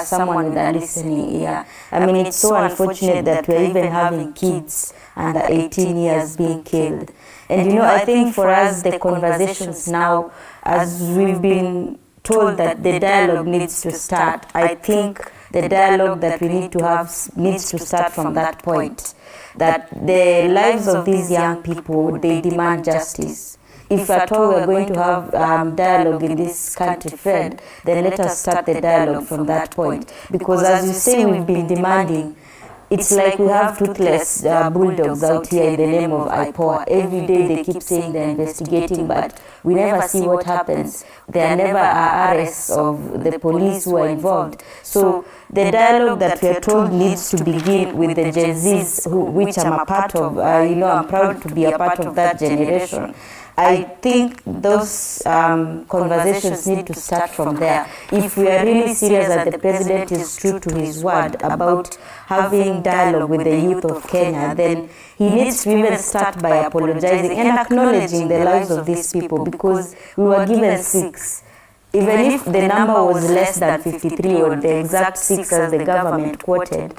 someone with a listening ear. I mean, it's so unfortunate that we're even having kids under 18 years being killed. And you know, I think for us, the conversations now, as we've been told that the dialogue needs to start, I think the dialogue that we need to have needs to start from that point. That the lives of these young people, they demand justice. If at all we're going to have dialogue in this country, Fred, then let us start the dialogue from that point. Because as you say, we've been demanding, it's like we have toothless bulldogs out here in the name of IPOA. Every day they keep saying they're investigating, but we never see what happens. There never are arrests of the police who are involved. So the dialogue that we are told needs to begin with the Gen Zs, which I'm a part of. I'm proud to be a part of that generation. I think those conversations need to start from there. If we are really serious that the president is true to his word about having dialogue with the youth of Kenya, then he needs to even start by apologizing and acknowledging the lives of these people, because we were given 6. Even if the number was less than 53 or the exact 6 as the government quoted,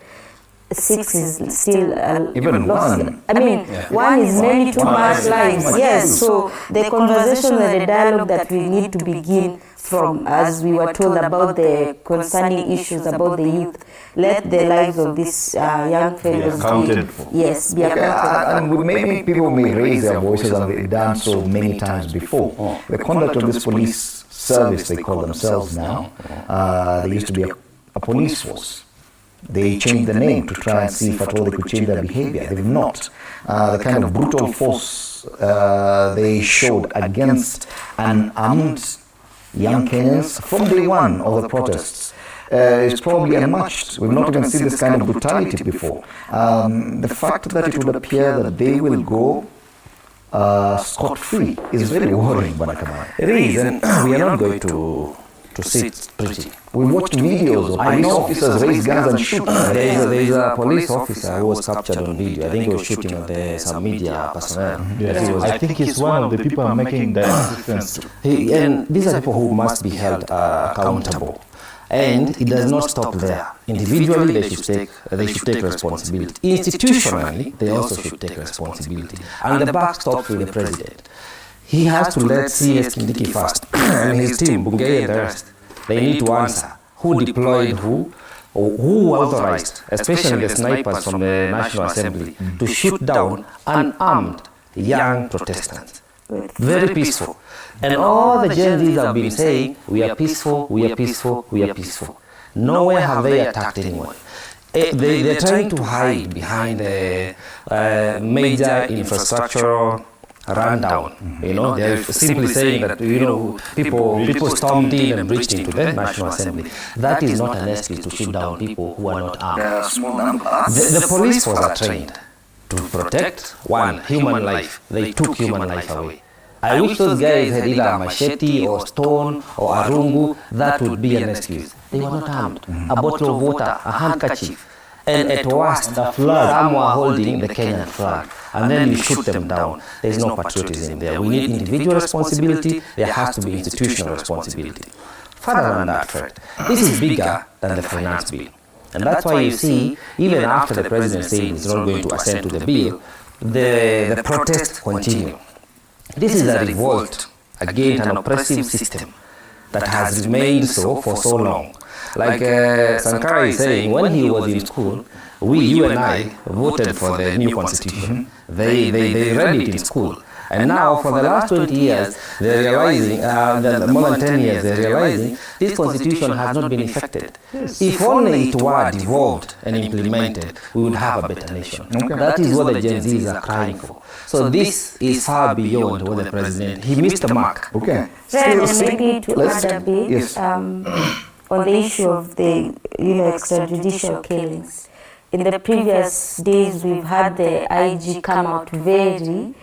6 is still even lost. 1. I mean, 1 is many too much lives. Yes, so the conversation and the dialogue that we need to begin from, as we were told about the concerning issues about the youth, let the lives of these young fellows be accounted for. And maybe people may raise their voices, and they've done so many times before. The conduct of this police service, they call themselves now, they used to be a police force. They changed the name to try and see if at all they could change their behavior. They've not. The kind of brutal force they showed against unarmed young Kenyans from day one of the protests is probably unmatched. We've not even seen this kind of brutality before. The fact that it would appear that they will go scot-free is very worrying, Banakamara. It is, and we are not going to sit pretty. We watched videos of police officers raise guns and shoot. There is a police officer who was captured on video. I think he was shooting at some media personnel. Yes. I think he's one of the people making the difference. And these are people who must be held accountable. And it does not stop there. Individually, they should take responsibility. Institutionally, they also should take responsibility. And the buck stops with the president. He has to let CS Kindiki first and his team, Bungei and the rest. They need to answer who deployed who, or who authorized, especially the snipers from the National Assembly, to shoot down unarmed young Protestants. Very peaceful. And all the Gen Zs have been saying, we are peaceful, we are peaceful, we are peaceful. Nowhere have they attacked anyone. They're trying to hide behind major infrastructural run down. You know, they're simply saying that, you know, people stormed in and breached into the National Assembly. That is not an excuse to shoot down people who are not armed. The police force are trained to protect, one, human life. They took human life away. I wish those guys had either a machete or stone or a rungu. That would be an excuse. They were not armed. A bottle of water, a handkerchief, and at worst, some were holding the Kenyan flag. And then you shoot them down. There is no patriotism there. We need individual responsibility. There has to be institutional responsibility. Further than that, Fred, this is bigger than the finance bill. And that's why you see, even after the president said he's not going to assent to the bill, the protests continue. This is a revolt against an oppressive system that has remained so for so long. Like Sankara is saying, when he was in school, you and I voted for the new constitution. They read it in school. And now, for the last 20 years, they're realizing, more than 10 years, they're realizing this constitution has not been effected. If only it were devolved and implemented, we would have a better nation. That is what the Gen Zs are crying for. So this is far beyond what the president, he missed the mark. Maybe to add a bit, on the issue of the extrajudicial killings. In the previous days, we've had the IG come out very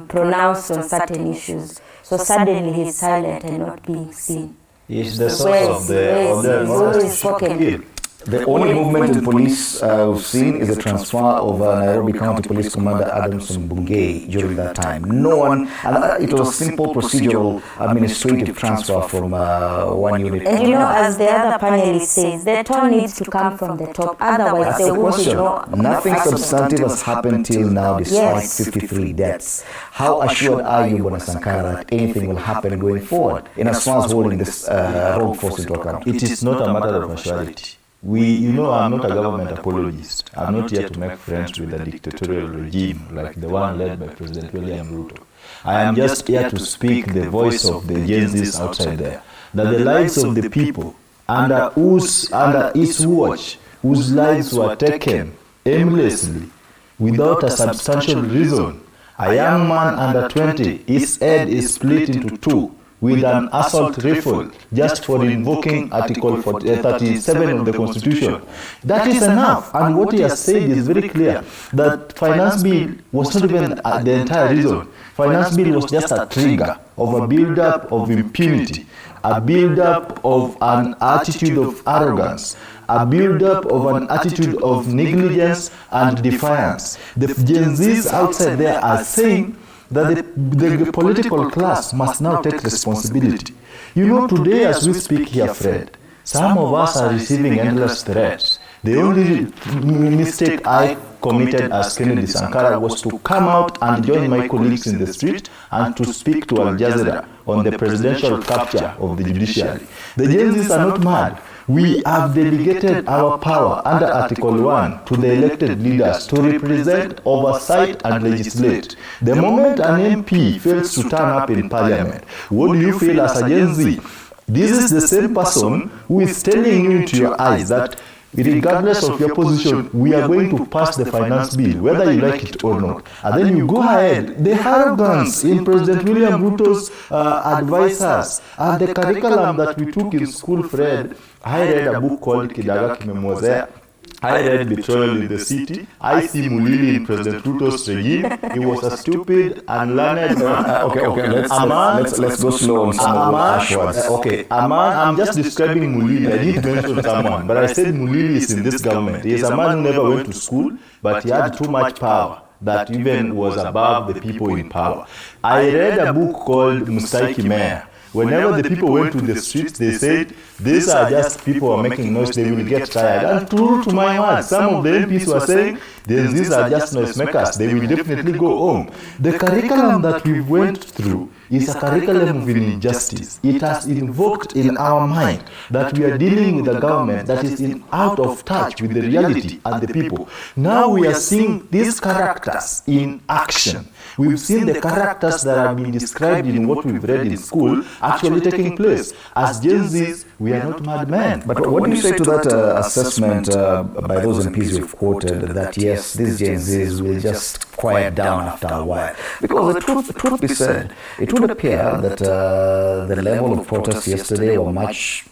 pronounced on certain issues. So suddenly he's silent and not being seen. Is the source of the The only movement in police we've seen is the transfer of Nairobi County Police Commander Adamson Bungei during that time. No one, and it was a simple procedural administrative transfer from one unit. And as the other panelist says, the tone needs to come from the top, otherwise there will be no... Nothing substantive has happened till now despite 53 deaths. How assured are you, Bwana Sankara, that anything will happen going forward in as far as holding this rogue force into account? It is not a matter of assurity. I'm not a government apologist. I'm not here to make friends with a dictatorial regime like the one led by President William Ruto. I am just here to speak the voice of the Gen Zs outside there, that the lives of the people under its watch, whose lives were taken aimlessly, without a substantial reason. A young man under 20, his head is split into two, with an assault rifle just for invoking Article 37 of the Constitution. That is enough. And what he has said is very clear, that finance bill was not even the entire reason. Finance bill was just a trigger of a build-up of impunity, a build-up of an attitude of arrogance, a build-up of an attitude of negligence and defiance. The Gen Zs outside there are saying that the political class must now take responsibility. Today as we speak here, Fred, some of us are receiving endless threats. The only mistake I committed as Kennedy Sankara was to come out and join my colleagues in the street and to speak to Al Jazeera on the presidential capture of the judiciary. The Gen Zs are not mad. We have delegated our power under Article 1 to the elected leaders to represent, oversight and legislate. The moment an MP fails to turn up in parliament, what do you feel as a Gen Z? This is the same person who is telling you into your eyes that regardless of your position, we are going to pass the finance bill, whether you like it or not. And then you go ahead. The arrogance in President William Ruto's advisors and the curriculum that we took in school, Fred. I read a book called Kidaga Kimemwozea. I read Betrayal in the City. I see Mulili in President Ruto's regime. He was a stupid, unlearned... Let's go slow on some of the harsh words. Okay, I'm just describing Mulili. I didn't mention someone, but I said Mulili is in this government. He is a man who never went to school, but he had too much power that even was above the people in power. I read a book called Mustaiki Mayor. Whenever the people went to the streets, they said, these are just people who are making noise, they will get tired. And true to my word, some of the MPs were saying, these are just noisemakers, they will definitely go home. The curriculum that we went through is a curriculum of injustice. It has invoked in our mind that we are dealing with a government that is out of touch with the reality and the people. Now we are seeing these characters in action. we've seen the characters that have been described in what we've read in school actually taking place. As Gen Zs, we are not madmen. But what do you say to that assessment by those MPs you've quoted, that yes, these Gen Zs will just quiet down after a while? Because the truth be said, it would appear that the level of protests yesterday were much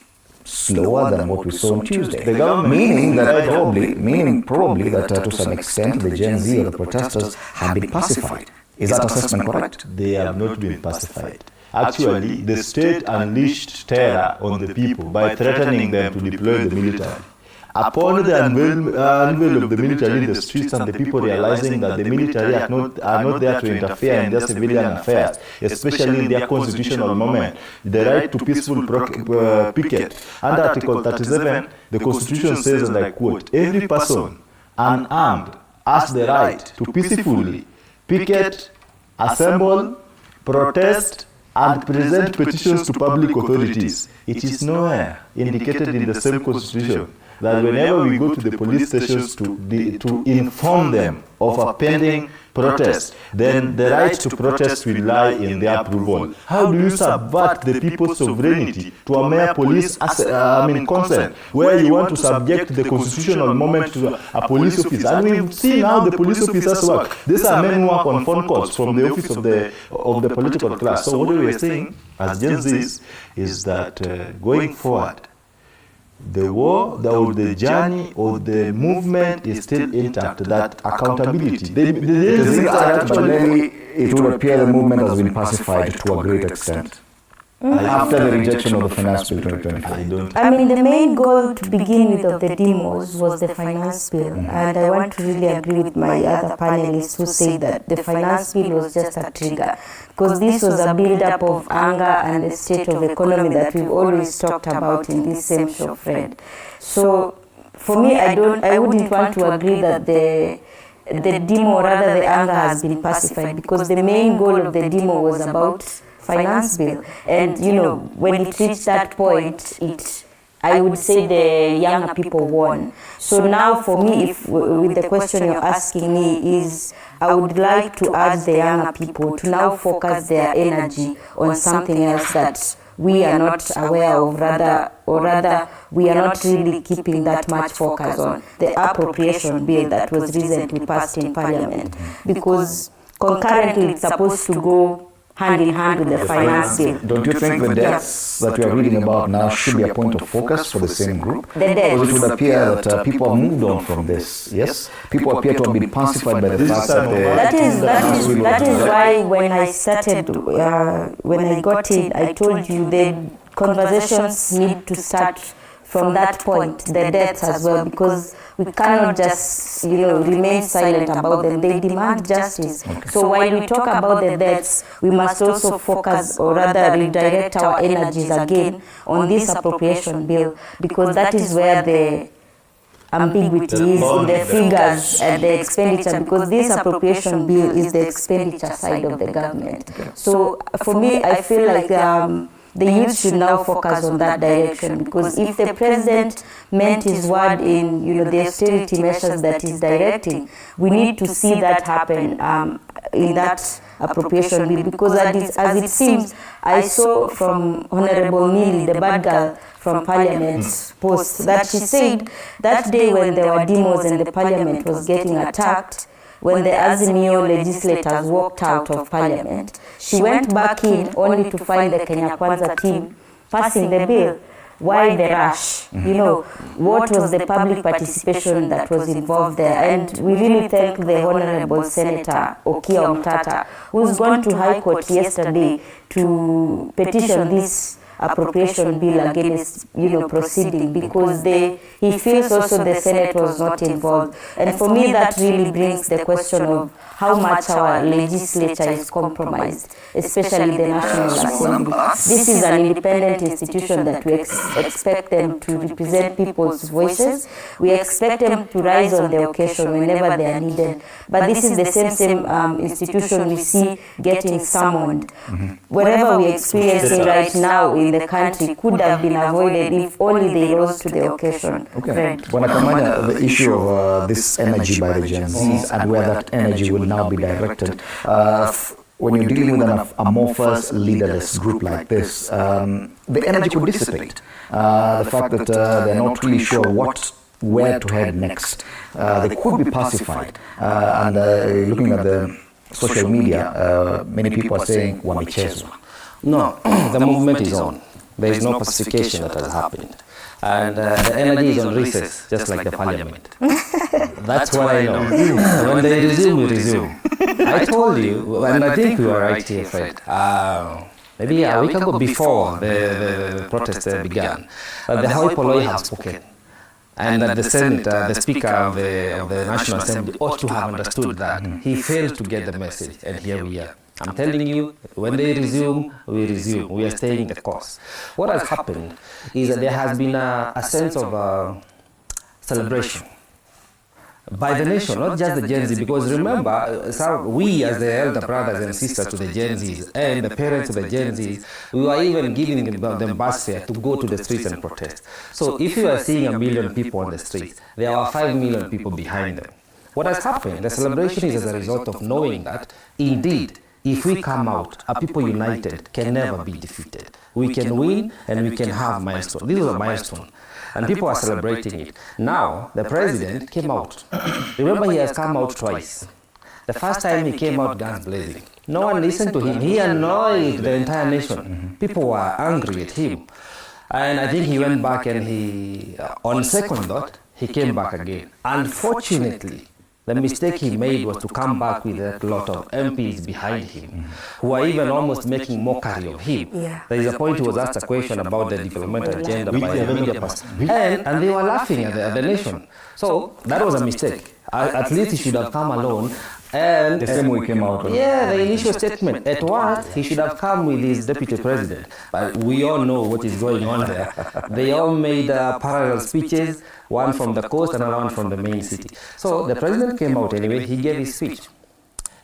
slower than what we saw on Tuesday. The government, meaning probably that to some extent the Gen Z or the protesters have been pacified. Is that assessment correct? They have not been pacified. Actually, the state unleashed terror on the people by threatening them to deploy the military. Upon the unveil of the military in the streets and the people realizing that the military are not there to interfere in their civilian affairs, especially in their constitutional moment, the right to peaceful picket. Under Article 37, the Constitution says, and I quote, "Every person unarmed has the right to peacefully picket, assemble, protest, and present petitions to public authorities." It is nowhere indicated in the same Constitution that whenever we go to the police stations to inform them of a pending protest, then the right to protest will lie in their approval. How do you subvert the people's sovereignty to a mere police consent, where you want to subject the constitutional moment to a police office? And we've seen how the police officers work. These are men who work on phone calls from the office of the political class. So what we are saying as Gen Zs is that going forward, the war, the journey, or the movement is still intact. That accountability. It would appear the movement has been pacified to a great extent. After the rejection of the Finance Bill 2025. I mean, the main goal to begin with of the demos was the Finance Bill. And I want to really agree with my other panelists who say that the Finance Bill was just a trigger. Because this was a build-up of anger and the state of economy that we've always talked about in this same show, Fred. So, for me, I wouldn't want to agree that the demo, or rather the anger, has been pacified, because the main goal of the demo was about Finance Bill. And when it reached that point, I would say the younger people won. So now for me, if with the question you're asking me, is I would like to urge the younger people to now focus their energy on something else that we are not aware of, rather we are not really keeping that much focus on the appropriation bill that was recently passed in Parliament, because concurrently it's supposed to go hand in hand with the Finance Bill. Don't you think the deaths that we are reading about now should be a point of focus for the same group? The deaths. Because it would appear that people have moved on from this, yes? People appear to have been pacified by the fact that that is why when I started, when I got in, I told you the conversations need to start from that point, the deaths as well, because we cannot just remain silent about them. They demand justice. Okay. So while we talk about the deaths, we must also focus, or rather redirect our energies again on this appropriation bill, because that is where the ambiguity is in the figures and the expenditure, because this appropriation bill is the expenditure side of the government. So for me, I feel like the youth should now focus on that direction, because if the president meant his word in the austerity measures that he's directing, we need to see that happen in that appropriation bill, because as it seems, I saw from Honorable Neely, the bad girl from Parliament's post, that she said that day when there were demos and the Parliament was getting attacked, when the Azimio legislators walked out of Parliament, she went back in only to find the Kenya Kwanza team passing the bill. Why the rush? What was the public participation that was involved there? And we really thank the Honorable Senator Okia Omtata, who's gone to High Court yesterday to petition this appropriation bill against proceeding, because he feels also the Senate was not involved. And for me, that really brings the question of how much our legislature is compromised, especially the National Assembly. This is an independent institution that we expect them to represent people's voices. We expect them to rise on the occasion whenever they are needed. But this is the same institution we see getting summoned. Whatever we're experiencing right now in in the country could have been avoided if only they rose to the occasion. Okay. Bwana Kamanya, the issue of this energy by the Gen Zs and where that energy will now be directed. When you're dealing with an amorphous, leaderless group like this, the energy could dissipate. The fact that they're not really sure where to head next. They could be pacified. And looking at the social media, many people are saying, wamechezwa. No, the movement is on. There is no pacification that has happened. And the energy is on recess, just like the parliament. That's what I know. When they resume, we resume. I told you, and I think we were right here, Fred. Maybe a week ago before the protest began, the Hoi Polloi have spoken. And that the Senate, the Speaker of the National Assembly ought to have understood that. He failed to get the message, and here we are. I'm telling you, when they resume, we resume. We are staying the course. What has happened is that there has been a sense of celebration by the nation, not just the Gen Z, because remember, we as the elder brothers and sisters to the Gen Zs and the parents of the Gen Zs, we were even giving them bus fare to go to the streets and protest. So if you are seeing 1 million people on the streets, there are 5 million people behind them. What has happened, the celebration is as a result of knowing that, indeed, if we come out, a people united can never be defeated. We can win and we can have milestones. This was a milestone. And people are celebrating it. Now, the president came out. Remember, he has come out twice. The first time he came out guns blazing. No one listened to him. He annoyed the entire nation. People were angry at him. And I think he went back and on second thought, he came back again. Unfortunately, the mistake he made was to come back with a lot of MPs behind him, who are even almost making mockery of him. Yeah. There is a point he was asked a question about the developmental agenda by the media person, and they were laughing at the nation. So that was a mistake. At least he should have come alone. And the same way came out. Yeah, the initial statement. At worst, he should have come with his deputy president. But we all know what is going on there. They all made parallel speeches, one from the coast and one from the main city. So the president came out anyway, he gave his speech.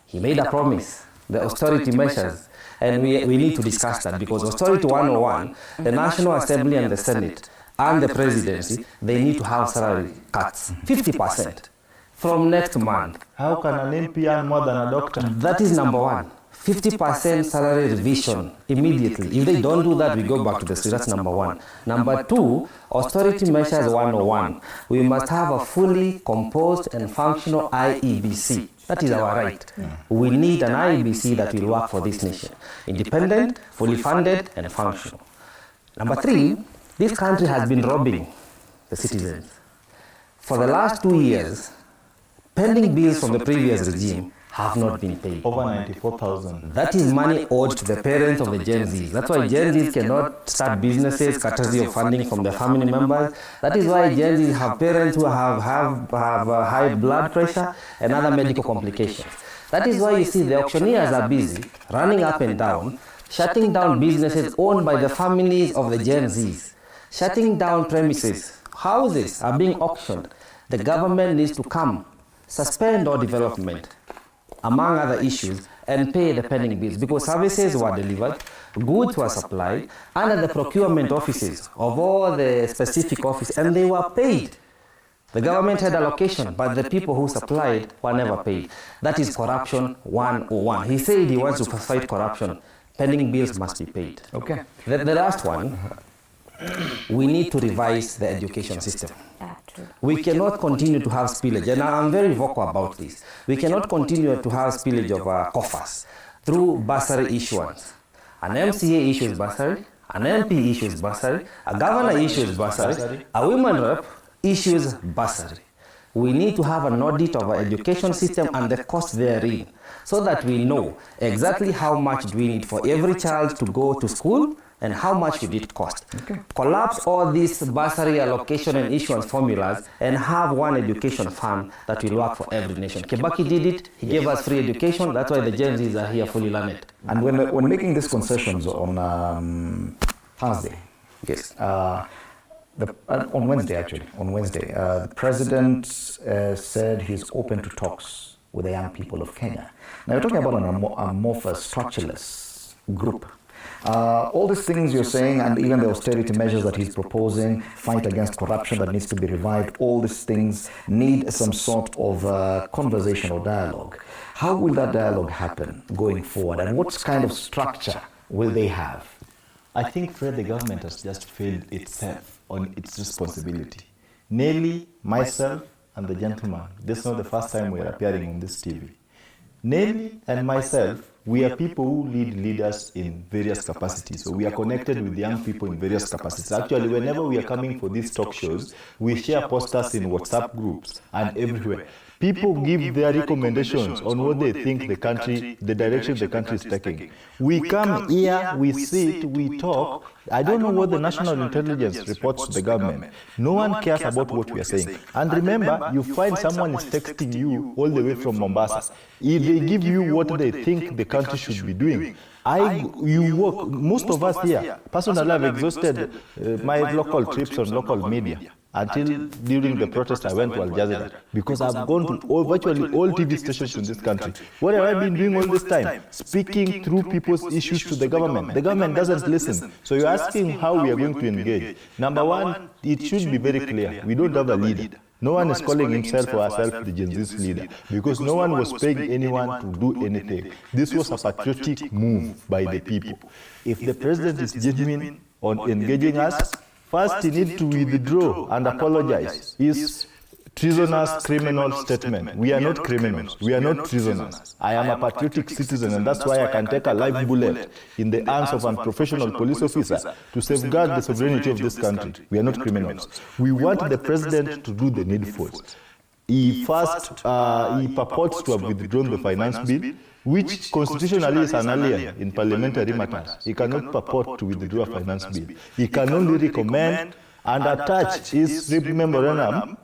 He made a promise, the austerity measures. And we need to discuss that because austerity 101, the National Assembly and the Senate and the presidency, they need to have salary cuts, 50%. From next month. How can an MP earn more than a doctor? That is number one. 50% salary revision immediately. If they don't do that, we go back to the street. That's number one. Number two, austerity measures 101. We must have a fully composed and functional IEBC. That is our right. We need an IEBC that will work for this nation. Independent, fully funded, and functional. Number three, this country has been robbing the citizens. For the last 2 years, pending bills from the previous regime have not been paid. Over 94,000. That is money owed to the parents of the Gen Zs. That's why Gen Zs cannot start businesses courtesy of funding from their family members. That is why Gen Zs have parents who have high blood pressure and other medical complications. That is why you see the auctioneers are busy running up and down, shutting down businesses owned by the families of the Gen Zs, shutting down premises. Houses are being auctioned. The government needs to come, suspend all development, among other issues, and pay the pending bills because services were delivered, goods were supplied under the procurement offices of all the specific offices, and they were paid. The government had allocation, but the people who supplied were never paid. That is corruption 101. He said he wants to fight corruption. Pending bills must be paid. Okay. The last one, we need to revise the education system. We cannot continue to have spillage, and I'm very vocal about this. We cannot continue to have spillage of coffers through bursary issuance. An MCA issues bursary, an MP issues bursary, a governor issues bursary, a women rep issues bursary. We need to have an audit of our education system and the cost therein, so that we know exactly how much do we need for every child to go to school and how much would it cost. Okay. Collapse all these bursary allocation and issuance formulas and have one education fund that will work for every nation. Kibaki did it, he gave us free education, that's why the Gen Zs are here fully learned. And when making these concessions on Thursday, yes. On Wednesday, the president said he's open to talks with the young people of Kenya. Now, you're talking about an amorphous, structureless group. All these things you're saying, and even the austerity measures that he's proposing, fight against corruption that needs to be revived, all these things need some sort of conversation or dialogue. How will that dialogue happen going forward, and what kind of structure will they have? I think, Fred, the government has just failed itself on its responsibility. Nelly, myself, and the gentleman, this is not the first time we are appearing on this TV. Nelly and myself, we are people who leaders in various capacities. So we are connected with young people in various capacities. Actually, whenever we are coming for these talk shows, we share posters in WhatsApp groups and everywhere. People give their recommendations on what they think the country, the direction the country is taking. We come here, we sit, we talk. I don't know what the national intelligence reports to the government. No one cares about what we are saying. And remember, you find someone is texting you all the way from Mombasa. If they give you what they think the country should be doing, you work, most of us here, personally I've exhausted my local trips on local media. Until during the protest, I went to Al Jazeera because I've gone to virtually all TV stations in this country. What have I been doing all this time? Speaking through people's issues to the government. The government doesn't listen. So you're asking how we are going to engage. Number one, it should be very clear. We don't have a leader. No one is calling himself or herself the Gen Z's leader because no one was paying anyone to do anything. This was a patriotic move by the people. If the president is genuine on engaging us, first, he needs to withdraw and apologize. His treasonous criminal statement. We are not criminals. We are not treasoners. I am a patriotic citizen, and that's why I can take a live bullet in the hands of a unprofessional police officer to safeguard the sovereignty of this country. We are not criminals. We want the president to do the needful. He purports to have withdrawn the finance bill, which constitutionally is an alien in parliamentary matters. He cannot purport to withdraw a finance bill. He can only recommend and attach his memorandum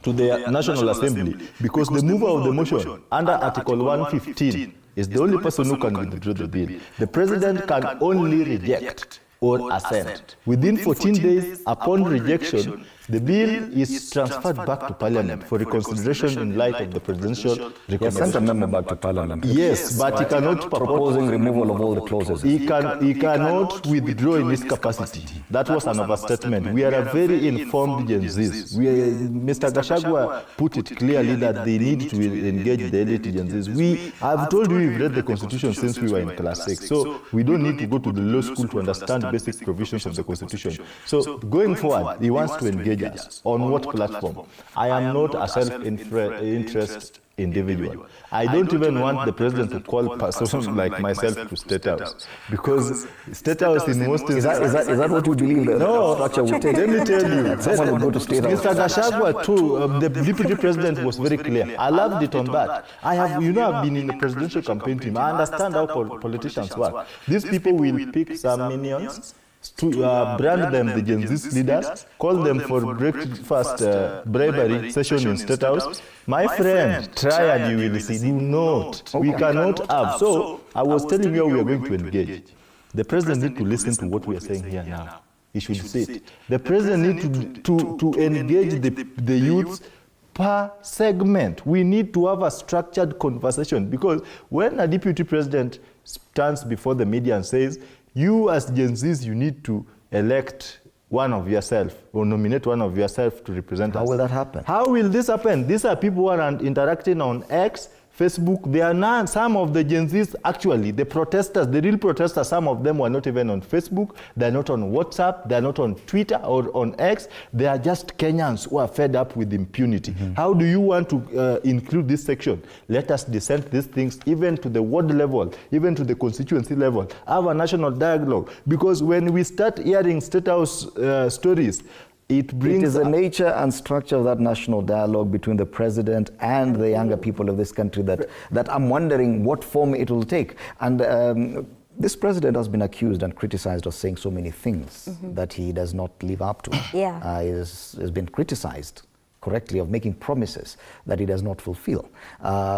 to the National Assembly because the mover of the motion under Article 115 is the only person who can withdraw the bill. The president can only reject or assent. Within 14 days upon rejection, the bill is transferred back to Parliament for reconsideration in light of the presidential recommendation. He sent a memo back to Parliament. Yes, but he cannot proposing removal of all the clauses. He cannot withdraw in his capacity. That was an overstatement. We are a very informed Gen Zs. Mr. Gachagua put it clearly that they need to engage the elite Gen Zs. I've told you we've read the Constitution since we were in class 6, so we don't need to go to the law school to understand basic provisions of the Constitution. So going forward, he wants to engage us. On what platform? I am not a self-interest individual. I don't even want the president to call persons like myself to State House because State House in most is that what you believe the structure would take? Let me tell you, someone will go to State House. Mr. Gachagua too, the deputy president was very clear. I loved it on that. I've been in the presidential campaign team. I understand how politicians work. These people will pick some minions to brand them the Gen Z leaders, call them for breakfast bribery session in State House. My friend, try and you will see. Do not. We cannot have. So I was telling you how we are going to engage. The president needs to listen to what we are saying here now. He should say it. The president needs to engage the youths per segment. We need to have a structured conversation because when a deputy president stands before the media and says, you as Gen Zs, you need to elect one of yourself or nominate one of yourself to represent us. How will that happen? How will this happen? These are people who are interacting on X, Facebook. They are not, some of the Gen Zs, actually, the protesters, the real protesters, some of them were not even on Facebook. They're not on WhatsApp. They're not on Twitter or on X. They are just Kenyans who are fed up with impunity. How do you want to include this section? Let us dissent these things even to the ward level, even to the constituency level. Have a national dialogue. Because when we start hearing State House stories, it is the nature and structure of that national dialogue between the president and the younger people of this country that I'm wondering what form it will take. And this president has been accused and criticized of saying so many things that he does not live up to. Yeah. He has been criticized correctly of making promises that he does not fulfill.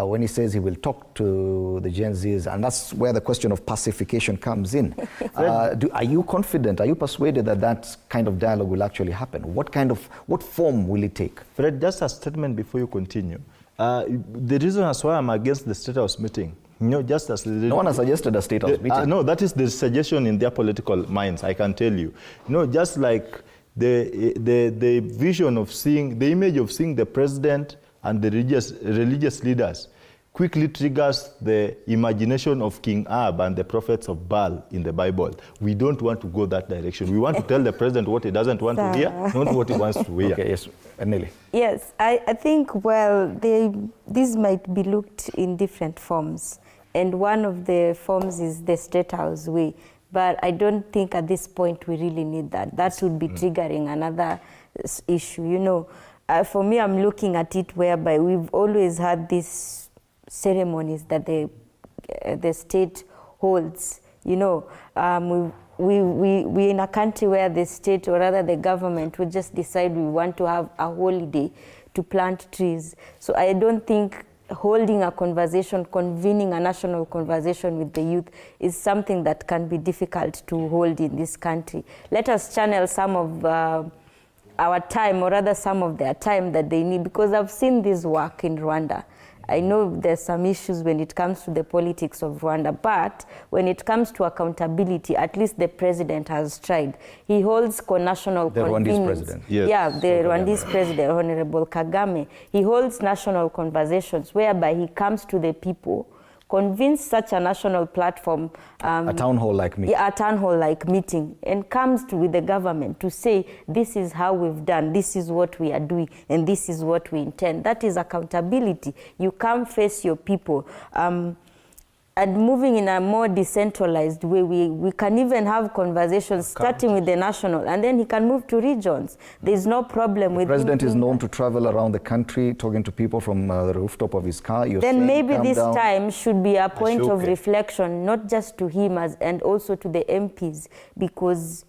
When he says he will talk to the Gen Zs, and that's where the question of pacification comes in. Are you confident, are you persuaded that that kind of dialogue will actually happen? What form will it take? Fred, just a statement before you continue. The reason as why I'm against the State House meeting No, just as no one has suggested a state house meeting. No, that is the suggestion in their political minds, I can tell you. No, just like the vision of seeing, the image of seeing the president and the religious leaders quickly triggers the imagination of King Ahab and the prophets of Baal in the Bible. We don't want to go that direction. We want to tell the president what he doesn't want to hear, not what he wants to hear. Okay, yes, Nelly. Yes, I think, well, these might be looked in different forms. And one of the forms is the State House way. But I don't think at this point we really need that. That would be triggering another issue. You know, for me, I'm looking at it whereby we've always had these ceremonies that the state holds. You know, we're in a country where the state, or rather the government, would just decide we want to have a holiday to plant trees. So I don't think holding a conversation, convening a national conversation with the youth is something that can be difficult to hold in this country. Let us channel some of our time, or rather some of their time that they need, because I've seen this work in Rwanda. I know there's some issues when it comes to the politics of Rwanda, but when it comes to accountability, at least the president has tried. He holds national convenings. The Rwandese president. Yes. Yeah, the Rwandese president, Honorable Kagame. He holds national conversations whereby he comes to the people, convenes such a national platform. A town hall like meeting. Yeah, a town hall like meeting, and comes with the government to say, this is how we've done, this is what we are doing, and this is what we intend. That is accountability. You come face your people. And moving in a more decentralized way, we can even have conversations starting with the national, and then he can move to regions. There's no problem with the president is known to travel around the country talking to people from the rooftop of his car. Then maybe this time should be a point of reflection, not just to him and also to the MPs, because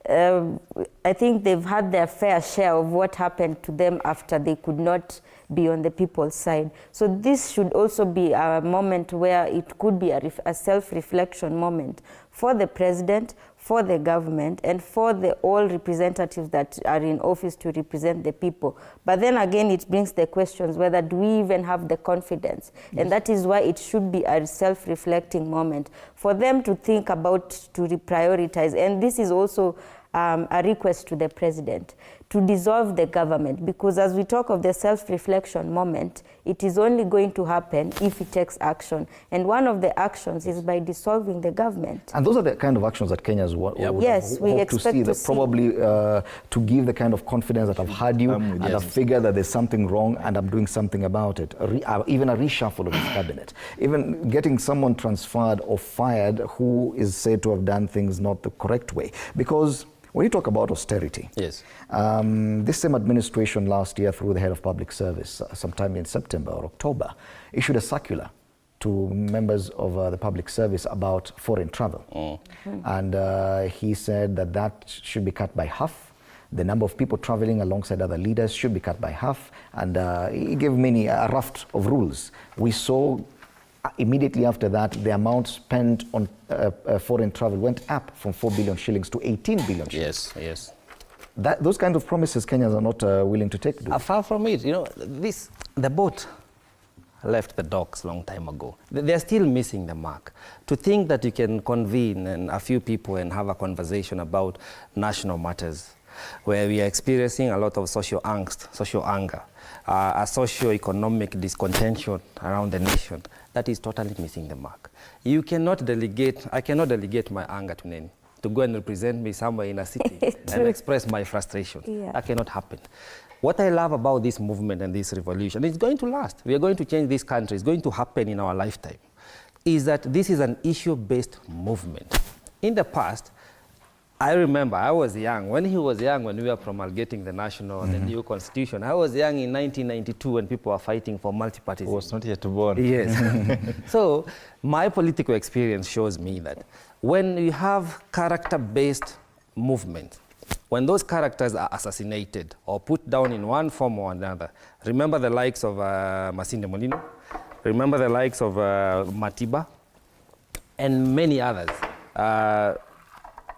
I think they've had their fair share of what happened to them after they could not be on the people's side. So this should also be a moment where it could be a self-reflection moment for the president, for the government, and for all representatives that are in office to represent the people. But then again, it brings the questions whether do we even have the confidence? Yes. And that is why it should be a self-reflecting moment for them to think about, to reprioritize. And this is also a request to the president to dissolve the government, because as we talk of the self-reflection moment, it is only going to happen if he takes action. And one of the actions is by dissolving the government. And those are the kind of actions that Kenyans would we expect to see. Probably to give the kind of confidence that I've heard you and I've figured that there's something wrong and I'm doing something about it. Even a reshuffle of his cabinet. Even getting someone transferred or fired who is said to have done things not the correct way. Because when you talk about austerity, yes, this same administration last year, through the head of public service, sometime in September or October, issued a circular to members of the public service about foreign travel. And he said that should be cut by half. The number of people traveling alongside other leaders should be cut by half. And he gave many a raft of rules. We saw immediately after that, the amount spent on foreign travel went up from 4 billion shillings to 18 billion shillings. Yes. Those kind of promises Kenyans are not willing to take. Far from it. You know, the boat left the docks long time ago. They're still missing the mark. To think that you can convene a few people and have a conversation about national matters, where we are experiencing a lot of social angst, social anger, a socio-economic discontention around the nation, that is totally missing the mark. You cannot delegate, I cannot delegate my anger to Nene to go and represent me somewhere in a city and express my frustration. Yeah. That cannot happen. What I love about this movement and this revolution, it's going to last. We are going to change this country. It's going to happen in our lifetime. Is that this is an issue-based movement. In the past, I remember I was young. When he was young, when we were promulgating the national and the new constitution, I was young in 1992 when people were fighting for multi-party. I was not yet born. Yes. So my political experience shows me that when you have character-based movement, when those characters are assassinated or put down in one form or another, remember the likes of Masinde Mulino, remember the likes of Matiba, and many others.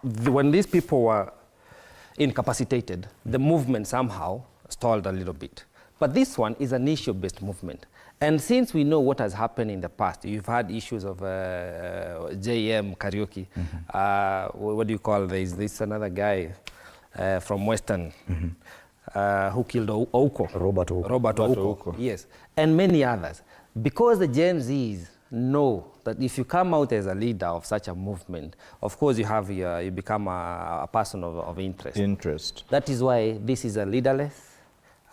When these people were incapacitated, the movement somehow stalled a little bit. But this one is an issue-based movement. And since we know what has happened in the past, you've had issues of JM karaoke. What do you call this another guy from Western who killed Robert Ouko. Yes, and many others. Because the Gen Zs know that if you come out as a leader of such a movement, of course you become a person of interest. That is why this is a leaderless,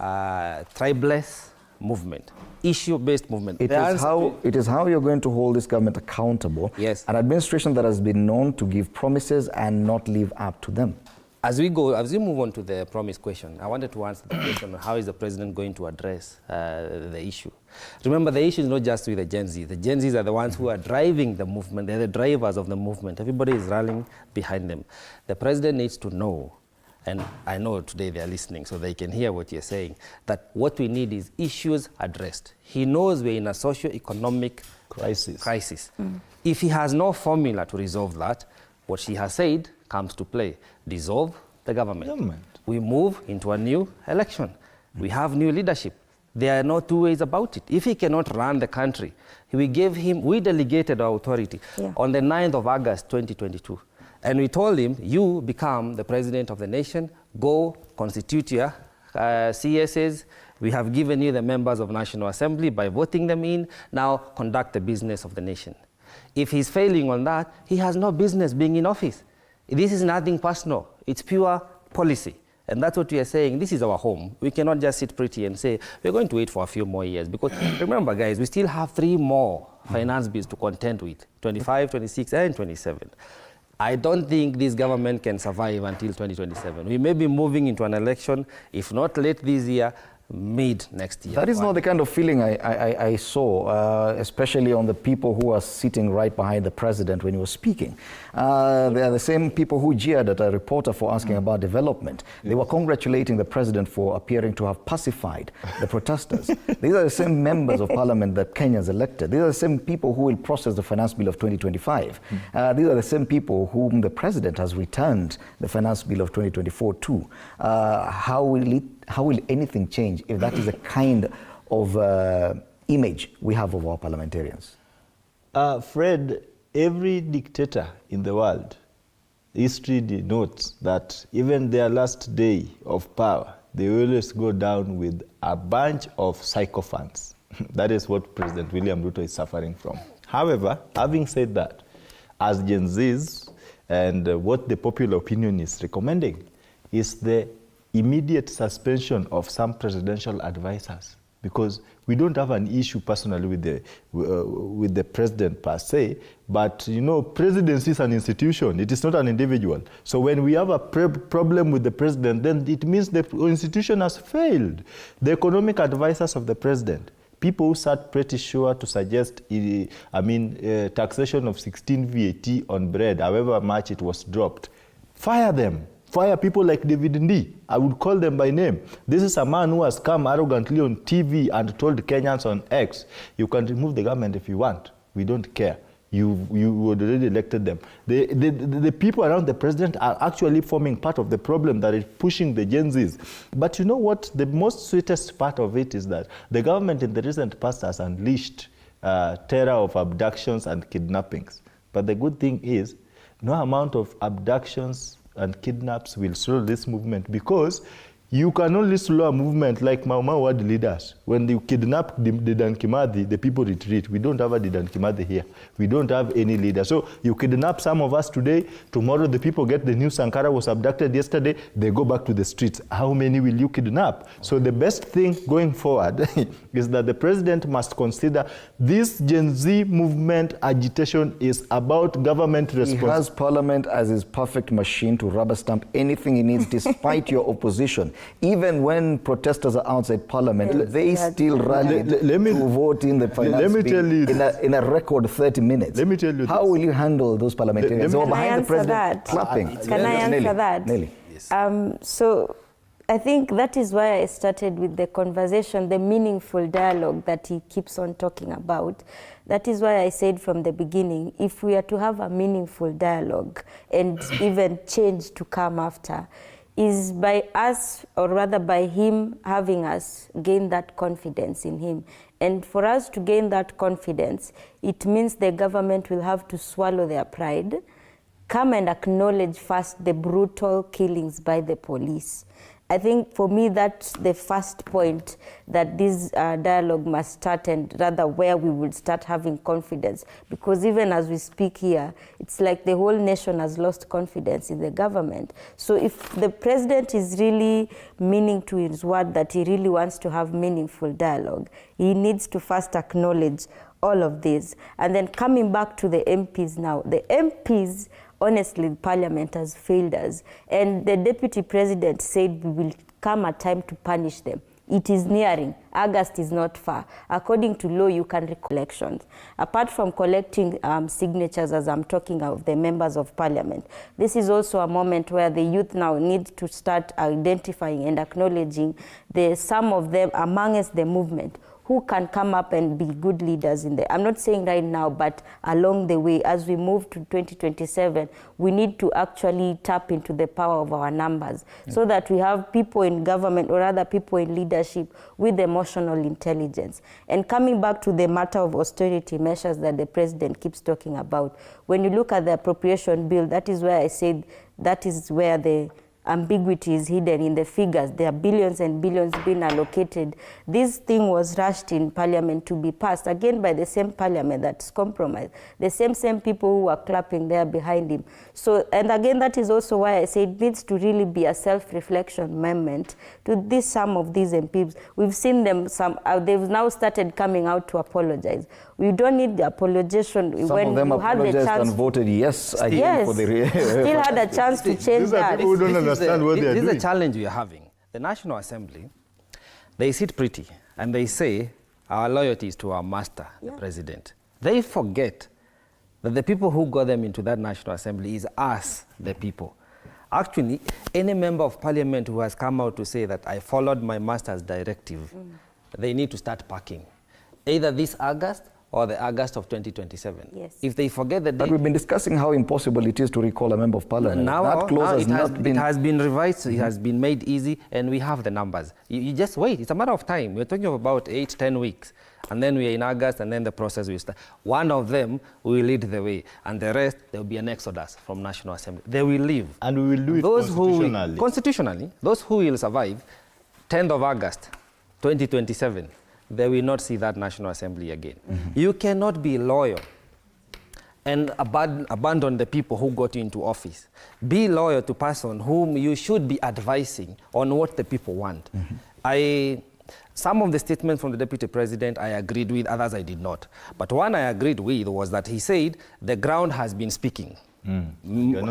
tribeless movement, issue-based movement. It is how you're going to hold this government accountable. Yes. An administration that has been known to give promises and not live up to them. As we move on to the promise question, I wanted to answer the question on how is the president going to address the issue. Remember, the issue is not just with the Gen Z. The Gen Zs are the ones who are driving the movement. They're the drivers of the movement. Everybody is rallying behind them. The president needs to know, and I know today they are listening so they can hear what you're saying, that what we need is issues addressed. He knows we're in a socio-economic crisis. If he has no formula to resolve that, what she has said comes to play. Dissolve the government. We move into a new election. We have new leadership. There are no two ways about it. If he cannot run the country, we delegated our authority on the 9th of August 2022. And we told him, you become the president of the nation, go constitute your CSs. We have given you the members of National Assembly by voting them in. Now conduct the business of the nation. If he's failing on that, he has no business being in office. This is nothing personal. It's pure policy. And that's what we are saying. This is our home. We cannot just sit pretty and say, we're going to wait for a few more years. Because remember, guys, we still have 3 more finance bills to contend with, 25, 26, and 27. I don't think this government can survive until 2027. We may be moving into an election, if not late this year, mid next year. That is not the kind of feeling I saw, especially on the people who are sitting right behind the president when he was speaking. They are the same people who jeered at a reporter for asking about development. They were congratulating the president for appearing to have pacified the protesters. These are the same members of parliament that Kenyans elected. These are the same people who will process the finance bill of 2025. These are the same people whom the president has returned the finance bill of 2024 to. How will anything change if that is the kind of image we have of our parliamentarians? Fred, every dictator in the world, history denotes that even their last day of power, they always go down with a bunch of sycophants. That is what President William Ruto is suffering from. However, having said that, as Gen Zs, and what the popular opinion is recommending is the immediate suspension of some presidential advisors, because we don't have an issue personally with the president per se, but you know, presidency is an institution, it is not an individual. So when we have a problem with the president, then it means the institution has failed. The economic advisors of the president, people who sat pretty sure to suggest, taxation of 16 VAT on bread, however much it was dropped, fire them. Fire people like David Ndii. I would call them by name. This is a man who has come arrogantly on TV and told Kenyans on X, you can remove the government if you want. We don't care. You already elected them. The people around the president are actually forming part of the problem that is pushing the Gen Zs. But you know what? The most sweetest part of it is that the government in the recent past has unleashed terror of abductions and kidnappings. But the good thing is, no amount of abductions and kidnaps will slow this movement, because you can only slow a movement like Mau Mau world leaders. When they kidnap Dedan Kimathi, the people retreat. We don't have a Dedan Kimathi here. We don't have any leader. So you kidnap some of us today, tomorrow the people get the news Sankara was abducted yesterday, they go back to the streets. How many will you kidnap? So the best thing going forward is that the president must consider this Gen Z movement agitation is about government responsibility. He has parliament as his perfect machine to rubber stamp anything he needs despite your opposition. Even when protesters are outside parliament, they still rally to vote in the finance bill in a record 30 minutes. Let me tell you How will you handle those parliamentarians who are behind the president clapping? Can I answer that? Nelly. So I think that is why I started with the conversation, the meaningful dialogue that he keeps on talking about. That is why I said from the beginning, if we are to have a meaningful dialogue and even change to come after, is by us, or rather by him having us gain that confidence in him. And for us to gain that confidence, it means the government will have to swallow their pride, come and acknowledge first the brutal killings by the police. I think for me that's the first point that this dialogue must start, and rather where we would start having confidence. Because even as we speak here, it's like the whole nation has lost confidence in the government. So if the president is really meaning to his word that he really wants to have meaningful dialogue, he needs to first acknowledge all of this. And then coming back to the MPs now, the MPs, honestly, Parliament has failed us. And the Deputy President said we will come a time to punish them. It is nearing. August is not far. According to law, you can collections. Apart from collecting signatures, as I'm talking of the members of Parliament, this is also a moment where the youth now need to start identifying and acknowledging some of them amongst the movement who can come up and be good leaders in there. I'm not saying right now, but along the way, as we move to 2027, we need to actually tap into the power of our numbers so that we have people in government or other people in leadership with emotional intelligence. And coming back to the matter of austerity measures that the president keeps talking about, when you look at the appropriation bill, that is where I said that is where the ambiguity is hidden in the figures. There are billions and billions being allocated. This thing was rushed in Parliament to be passed, again by the same Parliament that's compromised, the same people who are clapping there behind him. So, and again, that is also why I say it needs to really be a self-reflection moment to some of these MPs. We've seen them, they've now started coming out to apologize. We don't need the apologization. Some of them apologized and voted yes again for the still had a chance to change that. This is a challenge we are having. The National Assembly, they sit pretty and they say our loyalty is to our master, the president. They forget that the people who got them into that National Assembly is us, the people. Actually, any member of Parliament who has come out to say that I followed my master's directive, they need to start packing. Either this August or the August of 2027. Yes. If they forget that... But we've been discussing how impossible it is to recall a member of Parliament. Now it has been revised, it has been made easy, and we have the numbers. You just wait, it's a matter of time. We're talking about 8-10 weeks. And then we're in August, and then the process will start. One of them will lead the way, and the rest, there will be an exodus from National Assembly. They will leave. And we will do it constitutionally. Constitutionally, those who will survive, 10th of August, 2027, they will not see that National Assembly again. You cannot be loyal and abandon the people who got you into office. Be loyal to person whom you should be advising on what the people want. Some of the statements from the Deputy President I agreed with, others I did not. But one I agreed with was that he said the ground has been speaking.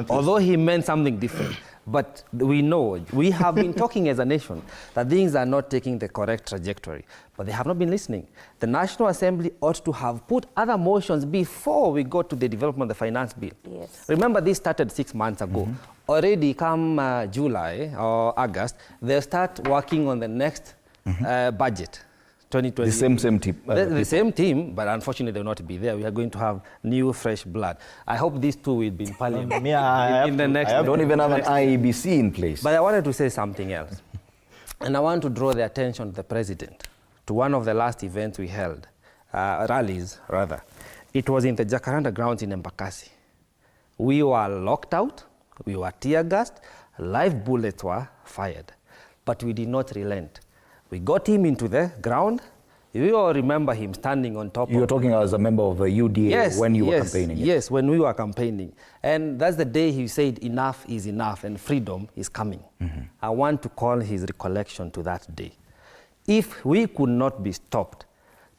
Although he meant something different. But we know, we have been talking as a nation that things are not taking the correct trajectory, but they have not been listening. The National Assembly ought to have put other motions before we got to the development of the finance bill. Yes. Remember, this started 6 months ago. Already come July or August, they'll start working on the next budget. 2020. The same team. The same team, but unfortunately they will not be there. We are going to have new, fresh blood. I hope these two will be in Parliament in the next. I don't even have an IEBC in place. But I wanted to say something else. And I want to draw the attention of the President to one of the last events we held, rallies rather. It was in the Jacaranda grounds in Embakasi. We were locked out, we were tear gassed, live bullets were fired, but we did not relent. We got him into the ground. We all remember him standing on top. You were talking as a member of the UDA when you were campaigning. Yes, when we were campaigning. And that's the day he said enough is enough and freedom is coming. I want to call his recollection to that day. If we could not be stopped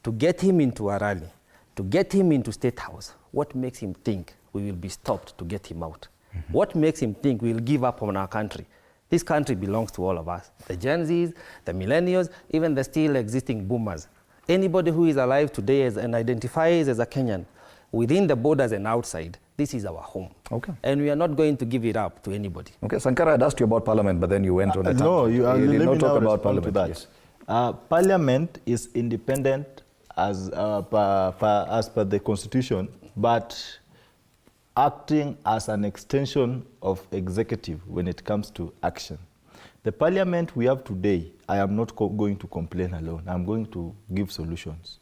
to get him into a rally, to get him into State House, what makes him think we will be stopped to get him out? What makes him think we will give up on our country? This country belongs to all of us. The Gen Zs, the millennials, even the still existing boomers. Anybody who is alive today and identifies as a Kenyan, within the borders and outside, this is our home. Okay. And we are not going to give it up to anybody. Okay, Sankara had asked you about Parliament, but then you went on a tangent. No, you did not talk about Parliament. Yes. Parliament is independent as per the Constitution, but acting as an extension of executive when it comes to action. The parliament we have today, I am not going to complain alone. I'm going to give solutions.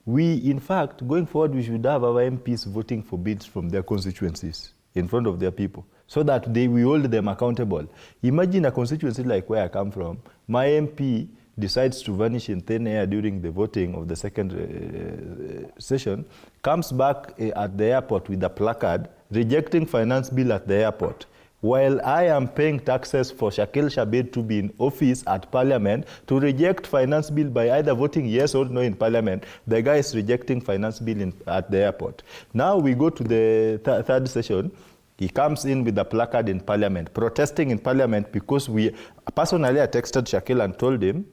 We, in fact, going forward, we should have our MPs voting for bids from their constituencies in front of their people, so that we hold them accountable. Imagine a constituency like where I come from. My MP decides to vanish in thin air during the voting of the second session, comes back at the airport with a placard rejecting finance bill at the airport, while I am paying taxes for Shakil Shabir to be in office at Parliament to reject finance bill by either voting yes or no in Parliament. The guy is rejecting finance bill at the airport. Now we go to the third session. He comes in with a placard in Parliament, protesting in Parliament because personally I texted Shakil and told him,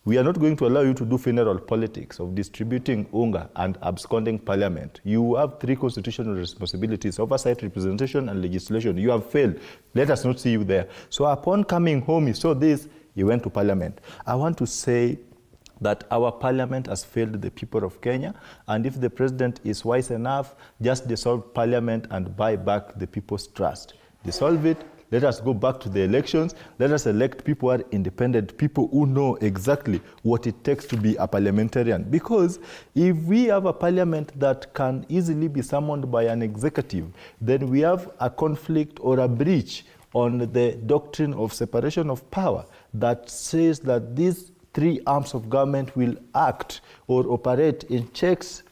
we are not going to allow you to do funeral politics of distributing unga and absconding Parliament. You have 3 constitutional responsibilities: oversight, representation, and legislation. You have failed. Let us not see you there. So upon coming home, he saw this, he went to Parliament. I want to say that our Parliament has failed the people of Kenya, and if the President is wise enough, just dissolve Parliament and buy back the people's trust. Dissolve it. Let us go back to the elections. Let us elect people who are independent, people who know exactly what it takes to be a parliamentarian. Because if we have a parliament that can easily be summoned by an executive, then we have a conflict or a breach on the doctrine of separation of power that says that these 3 arms of government will act or operate in checks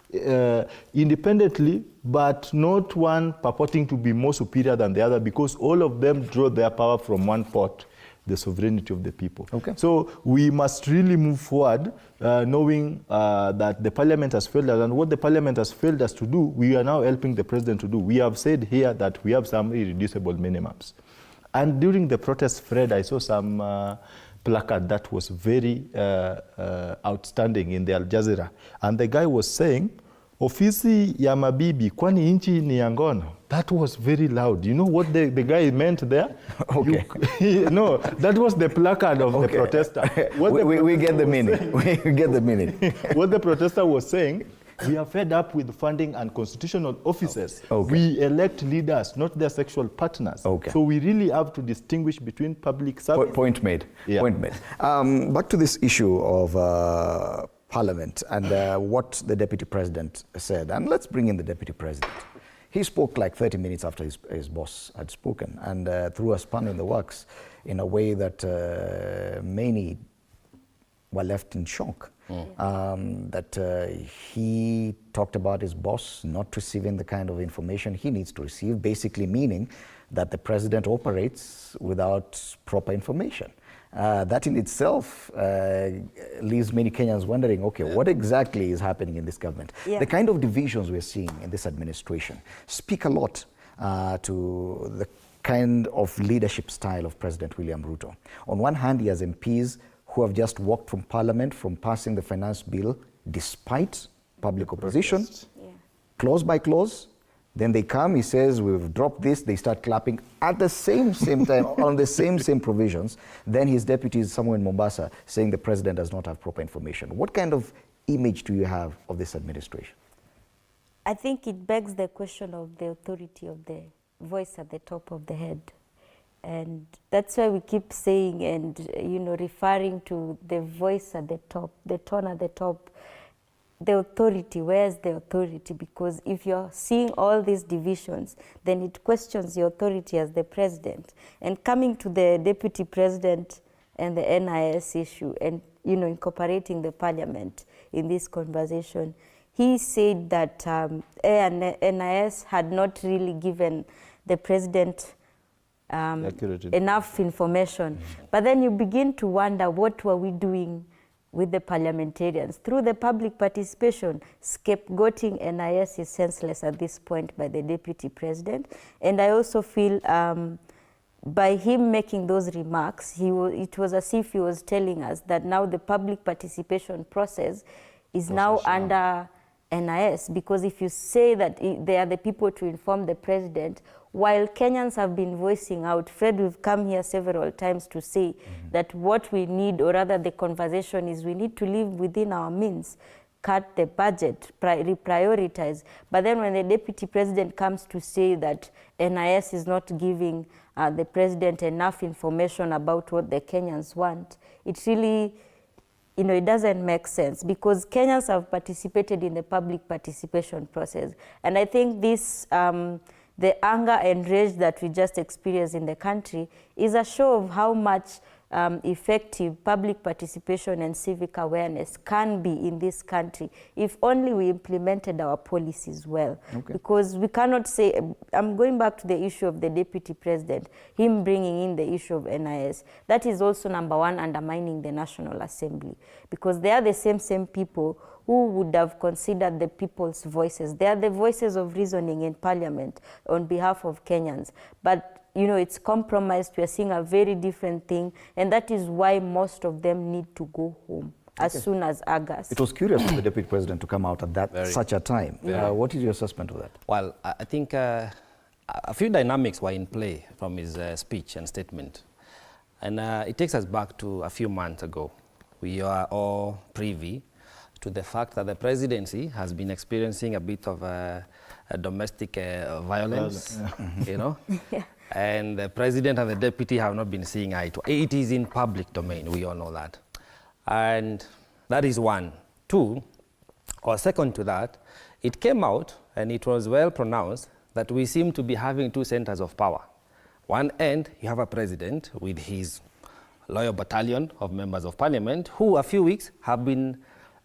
independently, but not one purporting to be more superior than the other, because all of them draw their power from one pot, the sovereignty of the people. Okay. So we must really move forward knowing that the parliament has failed us, and what the parliament has failed us to do, we are now helping the president to do. We have said here that we have some irreducible minimums. And during the protest, Fred, I saw some placard that was very outstanding in the Al Jazeera. And the guy was saying, ofisi ya mabibi, kwani inchi ni ya ngono. That was very loud. You know what the guy meant there? Okay. No, that was the placard of the protester. We get the meaning. We get the meaning. What the protester was saying, we are fed up with funding and constitutional officers. Okay. We elect leaders, not their sexual partners. Okay. So we really have to distinguish between public service. Point made. Yeah. Point made. Back to this issue of Parliament and what the Deputy President said. And let's bring in the Deputy President. He spoke like 30 minutes after his boss had spoken, and threw a spanner in the works in a way that many were left in shock. He talked about his boss not receiving the kind of information he needs to receive, basically meaning that the president operates without proper information. That in itself leaves many Kenyans wondering, okay, what exactly is happening in this government? The kind of divisions we're seeing in this administration speak a lot to the kind of leadership style of President William Ruto. On one hand, he has MPs who have just walked from Parliament from passing the finance bill despite public opposition, clause by clause. Then they come, he says, we've dropped this, they start clapping at the same time on the same provisions. Then his deputy is somewhere in Mombasa saying the president does not have proper information. What kind of image do you have of this administration? I think it begs the question of the authority of the voice at the top of the head. And that's why we keep saying and, referring to the voice at the top, the tone at the top, the authority. Where's the authority? Because if you're seeing all these divisions, then it questions your authority as the president. And coming to the deputy president and the NIS issue and, incorporating the parliament in this conversation, he said that NIS had not really given the president enough information. But then you begin to wonder, what were we doing with the parliamentarians? Through the public participation, scapegoating NIS is senseless at this point by the deputy president. And I also feel by him making those remarks, it was as if he was telling us that now the public participation process is now under NIS, because if you say that they are the people to inform the president, while Kenyans have been voicing out, Fred, we've come here several times to say that what we need, or rather the conversation is, we need to live within our means, cut the budget, reprioritize. But then when the deputy president comes to say that NIS is not giving the president enough information about what the Kenyans want, it really, it doesn't make sense, because Kenyans have participated in the public participation process. And I think this, the anger and rage that we just experienced in the country is a show of how much effective public participation and civic awareness can be in this country if only we implemented our policies well. Okay. Because we cannot say, I'm going back to the issue of the deputy president, him bringing in the issue of NIS. That is also number one, undermining the National Assembly, because they are the same people who would have considered the people's voices. They are the voices of reasoning in Parliament on behalf of Kenyans. But it's compromised. We are seeing a very different thing, and that is why most of them need to go home as soon as August. It was curious for the deputy president to come out at such a time. What is your assessment of that? Well, I think a few dynamics were in play from his speech and statement. And it takes us back to a few months ago. We are all privy to the fact that the presidency has been experiencing a bit of a domestic violence, Yeah. And the president and the deputy have not been seeing eye to eye. It is in public domain, we all know that. And that is one. Two, or second to that, it came out and it was well pronounced that we seem to be having two centers of power. One end, you have a president with his loyal battalion of members of parliament who a few weeks have been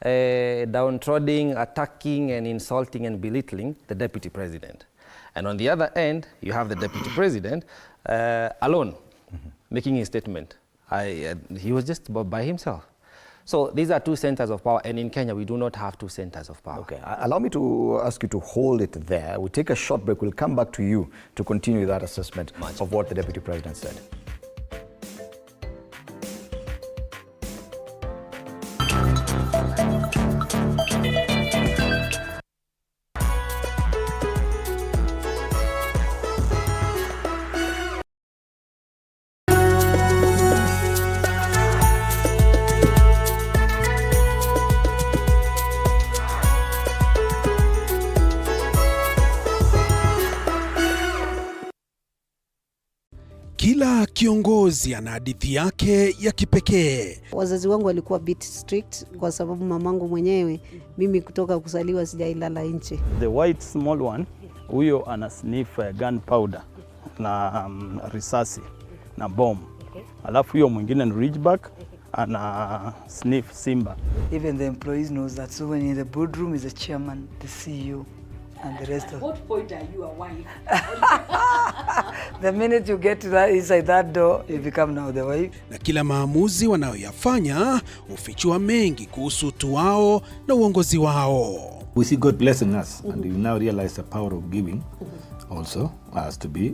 downtrodden, attacking and insulting and belittling the deputy president. And on the other end, you have the deputy president alone, making his statement. He was just by himself. So these are two centers of power, and in Kenya, we do not have two centers of power. Okay, allow me to ask you to hold it there. We'll take a short break. We'll come back to you to continue that assessment of what the deputy president said. Kila kiongozi ana hadithi yake ya kipekee. Wazazi wangu walikuwa bit strict kwa sababu mamangu mwenyewe, mimi kutoka kuzaliwa sijailala nje. The white small one, huyo ana sniff gunpowder na risasi na bomb. Alafu huyo mwingine ni ridgeback, ana sniff simba. Even the employees knows that. So when in the boardroom is the chairman, the CEO, and the rest of. At what point are you a wife? The minute you get to that inside that door, you become now the wife. Na kila maamuzi wanayoyafanya hufichua mengi kuhusu utu wao na uongozi wao. We see God blessing us, and we now realize the power of giving also has to be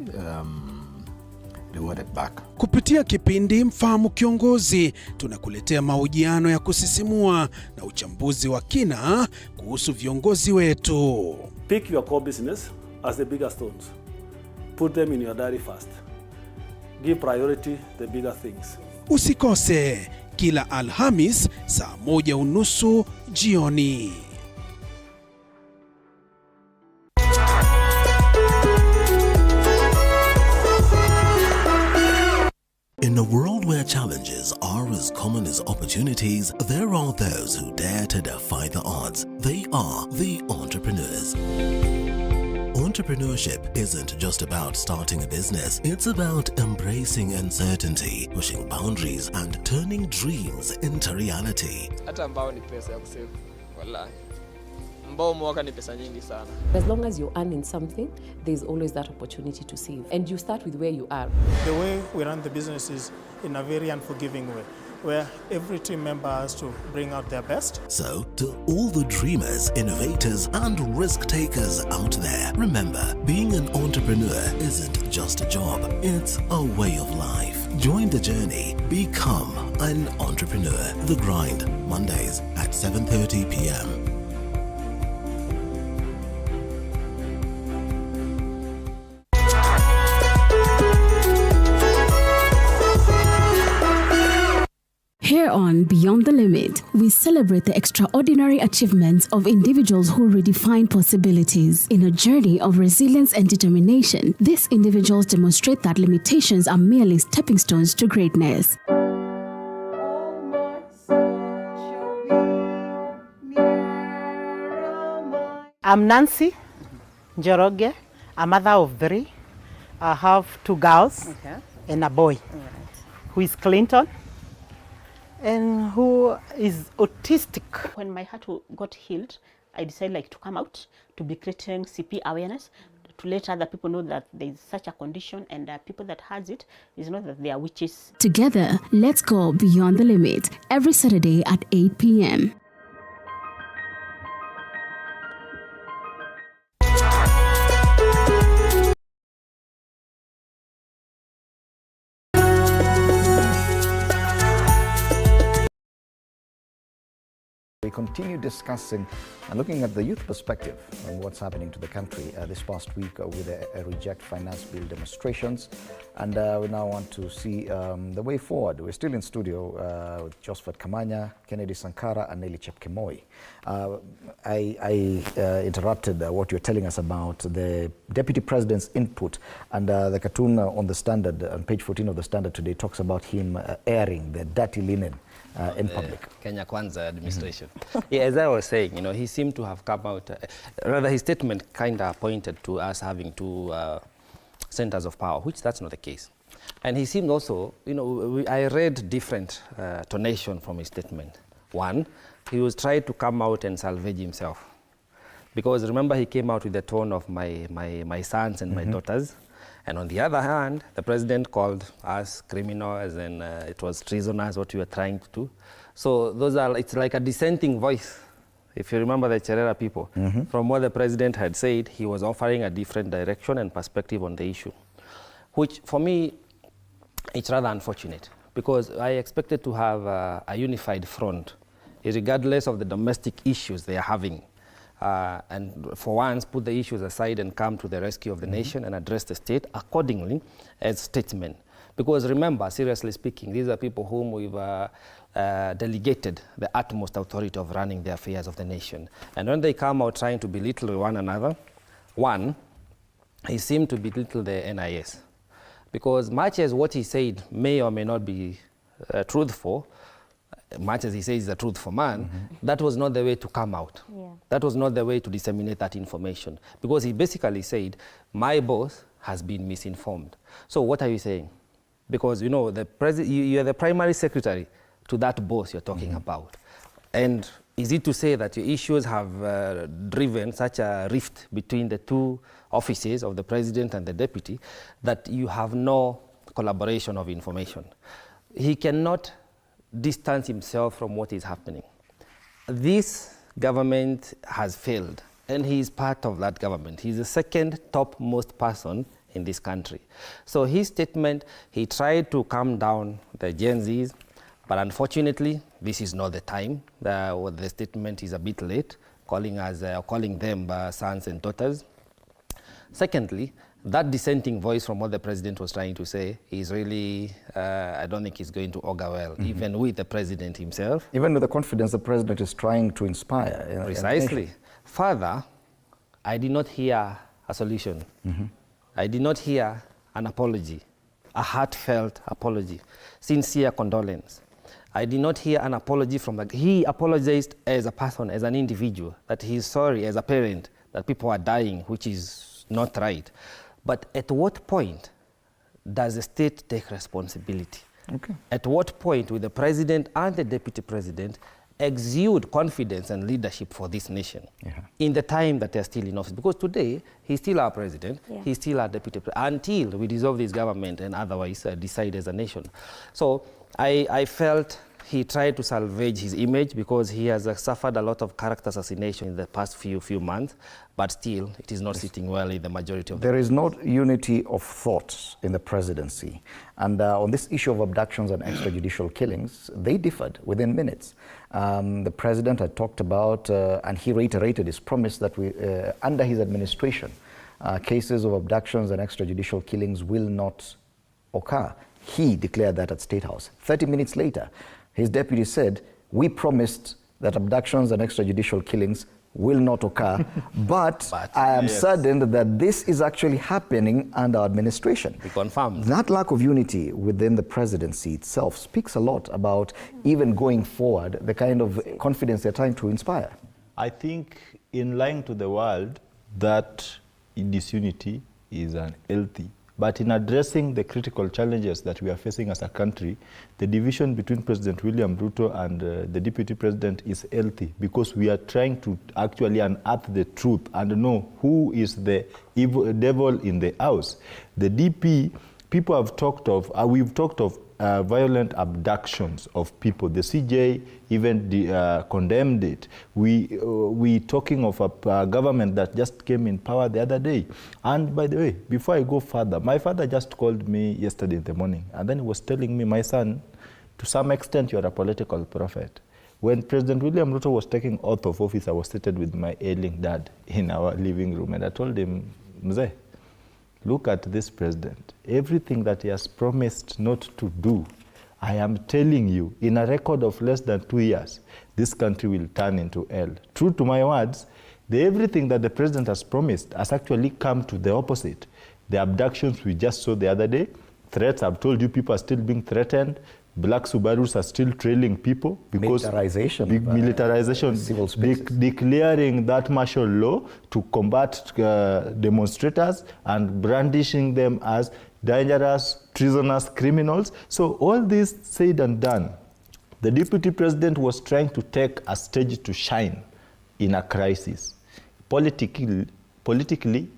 rewarded back. Kupitia kipindi Mfahamu Kiongozi, tunakuletea mahojiano ya kusisimua na uchambuzi wa kina kuhusu viongozi wetu. Pick your core business as the bigger stones. Put them in your diary first. Give priority the bigger things. Usikose kila Alhamis saa 1:30 jioni. In a world where challenges are as common as opportunities, there are those who dare to defy the odds. They are the entrepreneurs. Entrepreneurship isn't just about starting a business, it's about embracing uncertainty, pushing boundaries and turning dreams into reality. Hata ambao ni pesa ya kusave, wallahi. Ambao mwaka ni pesa nyingi sana. As long as you're earning something, there's always that opportunity to save. And you start with where you are. The way we run the business is in a very unforgiving way, where every team member has to bring out their best. So, to all the dreamers, innovators, and risk takers out there, remember, being an entrepreneur isn't just a job, it's a way of life. Join the journey. Become an entrepreneur. The Grind, Mondays at 7:30 p.m. Here on Beyond the Limit, we celebrate the extraordinary achievements of individuals who redefine possibilities. In a journey of resilience and determination, these individuals demonstrate that limitations are merely stepping stones to greatness. I'm Nancy Njoroge, a mother of 3. I have 2 girls and a boy who is Clinton and who is autistic. When my heart got healed, I decided to come out to be creating CP awareness, to let other people know that there is such a condition, and people that has it is not that they are witches. Together, let's go beyond the limit every Saturday at 8 p.m. We continue discussing and looking at the youth perspective on what's happening to the country this past week with a Reject Finance Bill demonstrations, and we now want to see the way forward. We're still in studio with Josephat Kamanya, Kennedy Sankara and Nelly Chepkemoi. I interrupted what you're telling us about the Deputy President's input, and the cartoon on the Standard, on page 14 of the Standard today, talks about him airing the dirty linen in public. Kenya Kwanza administration. Yeah, as I was saying, he seemed to have come out, rather his statement kind of pointed to us having 2 centers of power, which that's not the case. And he seemed also, I read different tonation from his statement. One, he was trying to come out and salvage himself. Because remember, he came out with the tone of my sons and my daughters. And on the other hand, the president called us criminals, and it was treasonous what we were trying to do. So it's like a dissenting voice. If you remember the Cherera people, from what the president had said, he was offering a different direction and perspective on the issue, which for me, it's rather unfortunate, because I expected to have a unified front, regardless of the domestic issues they are having. And for once, put the issues aside and come to the rescue of the nation and address the state accordingly as statesmen. Because remember, seriously speaking, these are people whom we've delegated the utmost authority of running the affairs of the nation. And when they come out trying to belittle one another, one, he seemed to belittle the NIS. Because much as what he said may or may not be truthful, much as he says the truth for man, that was not the way to come out. Yeah. That was not the way to disseminate that information. Because he basically said, my boss has been misinformed. So what are you saying? Because you are the primary secretary to that boss you're talking about. And is it to say that your issues have driven such a rift between the 2 offices of the president and the deputy that you have no collaboration of information? He cannot distance himself from what is happening. This government has failed, and he is part of that government. He's the second topmost person in this country. So his statement, he tried to calm down the Gen Zs, but unfortunately, this is not the time. The statement is a bit late, calling them sons and daughters. Secondly, that dissenting voice from what the president was trying to say is really, I don't think it's going to augur well, even with the president himself. Even with the confidence the president is trying to inspire. Precisely. Further, I did not hear a solution. I did not hear an apology, a heartfelt apology, sincere condolence. I did not hear an apology from he apologized as a person, as an individual, that he's sorry as a parent, that people are dying, which is not right. But at what point does the state take responsibility? Okay. At what point will the president and the deputy president exude confidence and leadership for this nation in the time that they're still in office? Because today, he's still our president, he's still our deputy president, until we dissolve this government and otherwise decide as a nation. So I felt he tried to salvage his image because he has suffered a lot of character assassination in the past few months, but still it is not sitting well in the majority of There is no unity of thoughts in the presidency. And on this issue of abductions and extrajudicial killings, they differed within minutes. The president had talked about, and he reiterated his promise that under his administration, cases of abductions and extrajudicial killings will not occur. He declared that at State House. 30 minutes later, his deputy said, we promised that abductions and extrajudicial killings will not occur, but I am saddened that this is actually happening under administration. We confirm. That lack of unity within the presidency itself speaks a lot about even going forward, the kind of confidence they're trying to inspire. I think in lying to the world that disunity is unhealthy, but in addressing the critical challenges that we are facing as a country, the division between President William Ruto and the Deputy President is healthy, because we are trying to actually unearth the truth and know who is the evil devil in the house. The DP, people have talked of, we've talked of violent abductions of people. The CJ even condemned it. We talking of a government that just came in power the other day. And by the way, before I go further, my father just called me yesterday in the morning, and then he was telling me, my son, to some extent you're a political prophet. When President William Ruto was taking oath of office, I was seated with my ailing dad in our living room, and I told him, Mzee, look at this president. Everything that he has promised not to do, I am telling you, in a record of less than 2 years, this country will turn into hell. True to my words, everything that the president has promised has actually come to the opposite. The abductions we just saw the other day, threats, I've told you, people are still being threatened. Black Subarus are still trailing people because militarization, declaring that martial law to combat demonstrators and brandishing them as dangerous, treasonous criminals. So all this said and done, the deputy president was trying to take a stage to shine in a crisis. Politically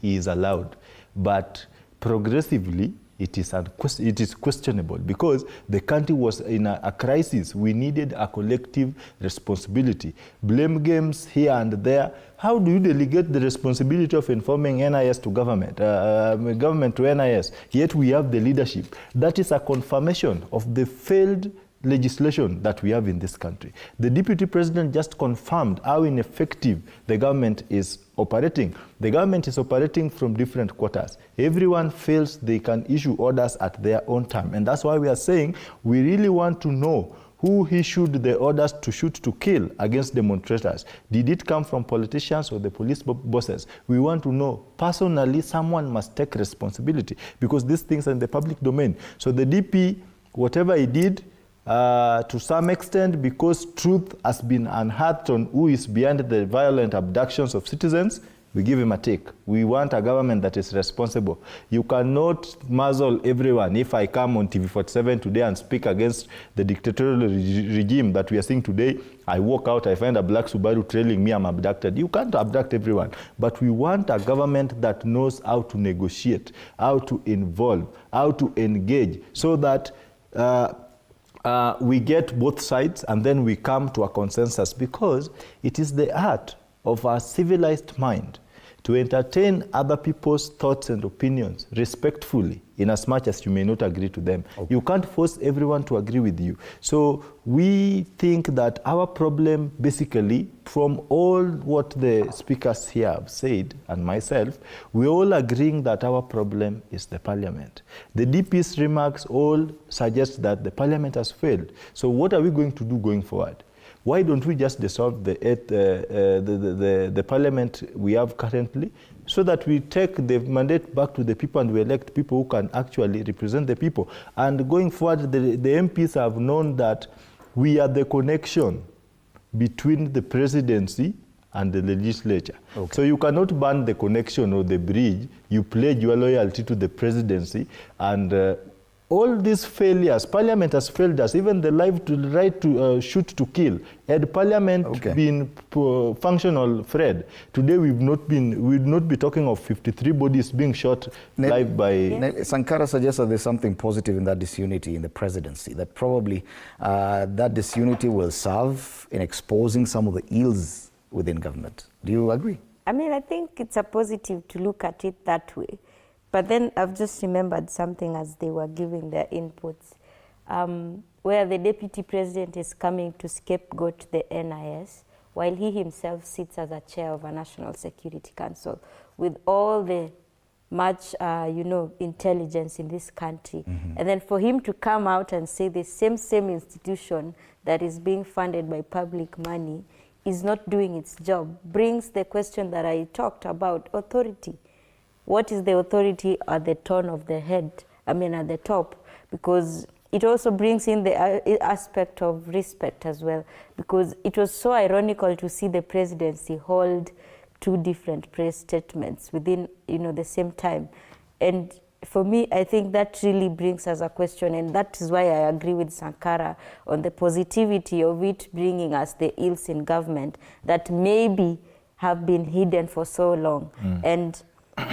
he is allowed, but progressively it is questionable, because the country was in a crisis. We needed a collective responsibility. Blame games here and there. How do you delegate the responsibility of informing NIS to government, government to NIS? Yet we have the leadership. That is a confirmation of the failed legislation that we have in this country. The deputy president just confirmed how ineffective the government is operating. The government is operating from different quarters. Everyone feels they can issue orders at their own time. And that's why we are saying we really want to know who issued the orders to shoot to kill against demonstrators. Did it come from politicians or the police bosses? We want to know. Personally, someone must take responsibility, because these things are in the public domain. So the DP, whatever he did, to some extent, because truth has been unearthed on who is behind the violent abductions of citizens, we give him a tick. We want a government that is responsible. You cannot muzzle everyone. If I come on TV47 today and speak against the dictatorial regime that we are seeing today, I walk out, I find a black Subaru trailing me, I'm abducted. You can't abduct everyone. But we want a government that knows how to negotiate, how to involve, how to engage, so that we get both sides and then we come to a consensus, because it is the art of a civilized mind to entertain other people's thoughts and opinions respectfully, in as much as you may not agree to them. Okay. You can't force everyone to agree with you. So we think that our problem, basically, from all what the speakers here have said, and myself, we're all agreeing that our problem is the parliament. The DP's remarks all suggest that the parliament has failed. So what are we going to do going forward? Why don't we just dissolve the parliament we have currently, so that we take the mandate back to the people and we elect people who can actually represent the people? And going forward, the MPs have known that we are the connection between the presidency and the legislature. Okay. So you cannot ban the connection or the bridge. You pledge your loyalty to the presidency, and all these failures, Parliament has failed us. Even the right to shoot to kill. Had Parliament been functional, Fred, today we'd not be talking of 53 bodies being shot live by. Sankara suggests that there's something positive in that disunity in the presidency. That probably that disunity will serve in exposing some of the ills within government. Do you agree? I mean, I think it's a positive to look at it that way. But then I've just remembered something as they were giving their inputs, where the deputy president is coming to scapegoat the NIS, while he himself sits as a chair of a National Security Council with all the much, intelligence in this country. And then for him to come out and say the same institution that is being funded by public money is not doing its job brings the question that I talked about, authority. What is the authority at the tone of the head, at the top? Because it also brings in the aspect of respect as well, because it was so ironical to see the presidency hold two different press statements within the same time. And for me, I think that really brings us a question, and that is why I agree with Sankara on the positivity of it bringing us the ills in government that maybe have been hidden for so long. And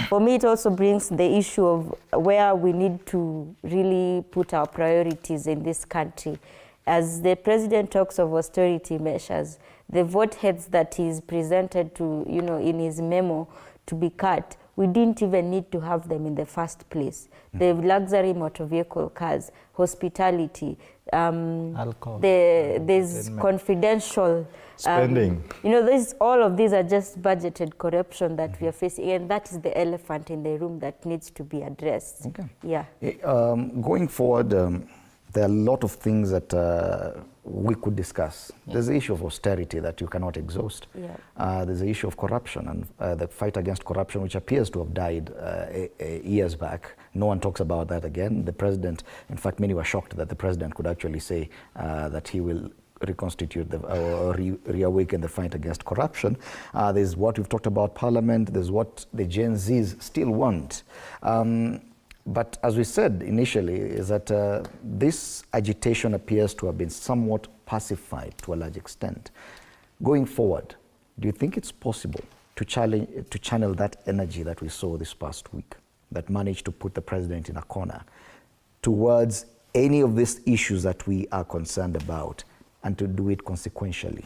for me, it also brings the issue of where we need to really put our priorities in this country. As the president talks of austerity measures, the vote heads that he's presented to, in his memo to be cut, we didn't even need to have them in the first place. The luxury motor vehicle cars, hospitality, there's confidential spending. All of these are just budgeted corruption that we are facing, and that is the elephant in the room that needs to be addressed. Okay. Yeah. Going forward, there are a lot of things that we could discuss. There's the issue of austerity that you cannot exhaust. Yeah. There's the issue of corruption and the fight against corruption, which appears to have died years back. No one talks about that again. The president, in fact, many were shocked that the president could actually say that he will reconstitute or reawaken the fight against corruption. There's what we've talked about, parliament. There's what the Gen Zs still want. But as we said initially, is that this agitation appears to have been somewhat pacified to a large extent. Going forward, do you think it's possible to channel that energy that we saw this past week, that managed to put the president in a corner, towards any of these issues that we are concerned about, and to do it consequentially,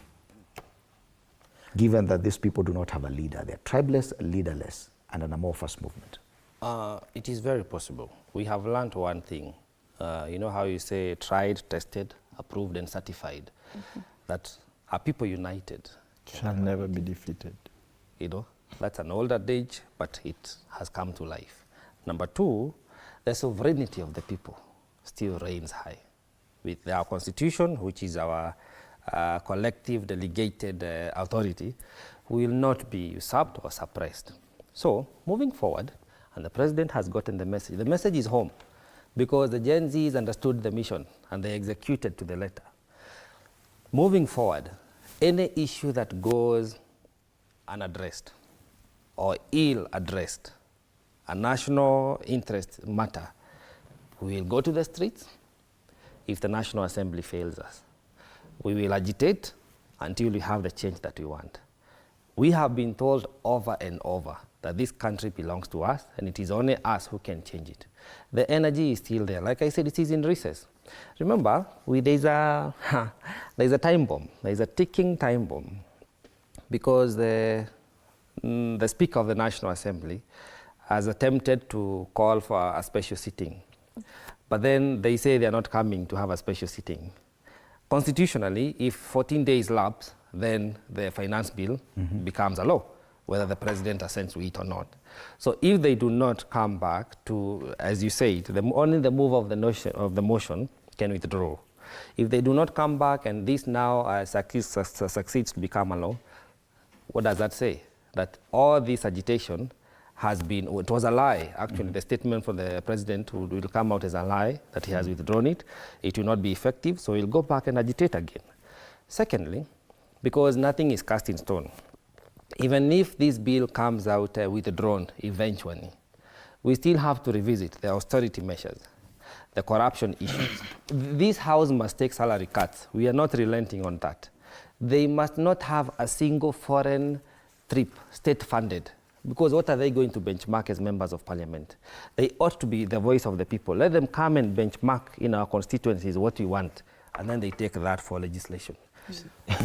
given that these people do not have a leader? They're tribeless, leaderless, and an amorphous movement. It is very possible. We have learned one thing. You know how you say tried, tested, approved, and certified? That are people united shall never be defeated. That's an old adage, but it has come to life. Number two, the sovereignty of the people still reigns high. With our constitution, which is our collective delegated authority, will not be usurped or suppressed. So, moving forward, and the president has gotten the message. The message is home, because the Gen Zs understood the mission and they executed to the letter. Moving forward, any issue that goes unaddressed or ill-addressed, a national interest matter, we will go to the streets. If the National Assembly fails us, we will agitate until we have the change that we want. We have been told over and over that this country belongs to us, and it is only us who can change it. The energy is still there. Like I said, it is in recess. Remember, there's a time bomb. There's a ticking time bomb, because the Speaker of the National Assembly has attempted to call for a special sitting. But then they say they are not coming to have a special sitting. Constitutionally, if 14 days lapse, then the finance bill becomes a law, whether the president assents to it or not. So if they do not come back to, as you said, only the move of the motion can withdraw. If they do not come back and this now succeeds to become a law, what does that say? That all this agitation has been, it was a lie. Actually, the statement from the president will come out as a lie, that he has withdrawn it. It will not be effective, so he'll go back and agitate again. Secondly, because nothing is cast in stone, even if this bill comes out withdrawn eventually, we still have to revisit the austerity measures, the corruption issues. This House must take salary cuts. We are not relenting on that. They must not have a single foreign trip, state-funded, because what are they going to benchmark as members of parliament? They ought to be the voice of the people. Let them come and benchmark in our constituencies what we want, and then they take that for legislation.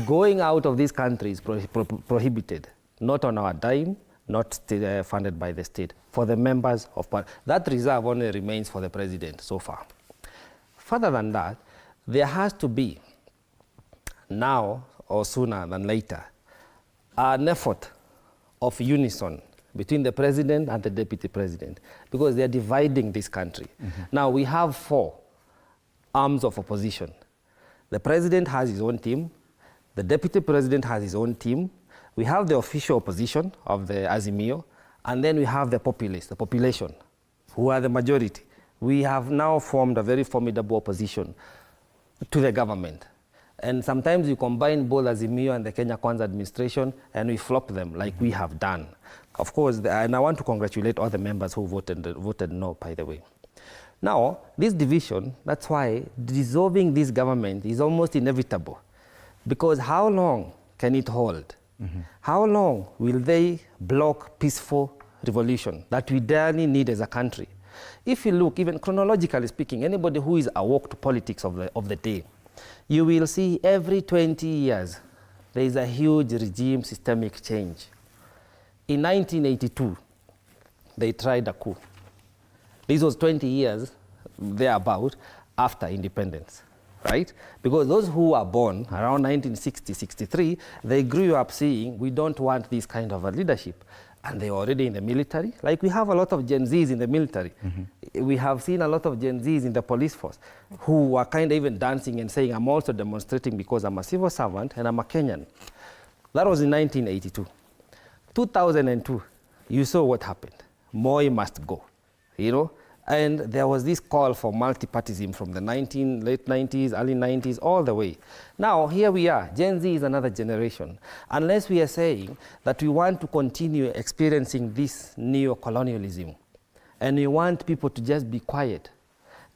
Going out of this country is prohibited, not on our dime, not funded by the state, for the members of parliament. That reserve only remains for the president so far. Further than that, there has to be, now or sooner than later, an effort of unison between the president and the deputy president, because they are dividing this country. Now, we have 4 arms of opposition. The president has his own team, the deputy president has his own team, we have the official opposition of the Azimio, and then we have the populace, the population, who are the majority. We have now formed a very formidable opposition to the government. And sometimes you combine both Azimio and the Kenya Kwanza administration and we flop them like we have done. Of course, and I want to congratulate all the members who voted no, by the way. Now, this division, that's why dissolving this government is almost inevitable. Because how long can it hold? How long will they block peaceful revolution that we dearly need as a country? If you look, even chronologically speaking, anybody who is awoke to politics of the day, you will see every 20 years there is a huge regime systemic change. In 1982, they tried a coup. This was 20 years, thereabout, after independence, right? Because those who were born around 1960, 63, they grew up seeing, we don't want this kind of a leadership. And they were already in the military. Like we have a lot of Gen Zs in the military. We have seen a lot of Gen Zs in the police force who are kind of even dancing and saying, I'm also demonstrating because I'm a civil servant and I'm a Kenyan. That was in 1982. 2002, you saw what happened. Moi must go, you know? And there was this call for multi-partyism from the late 90s, early 90s, all the way. Now, here we are. Gen Z is another generation. Unless we are saying that we want to continue experiencing this neo-colonialism, and we want people to just be quiet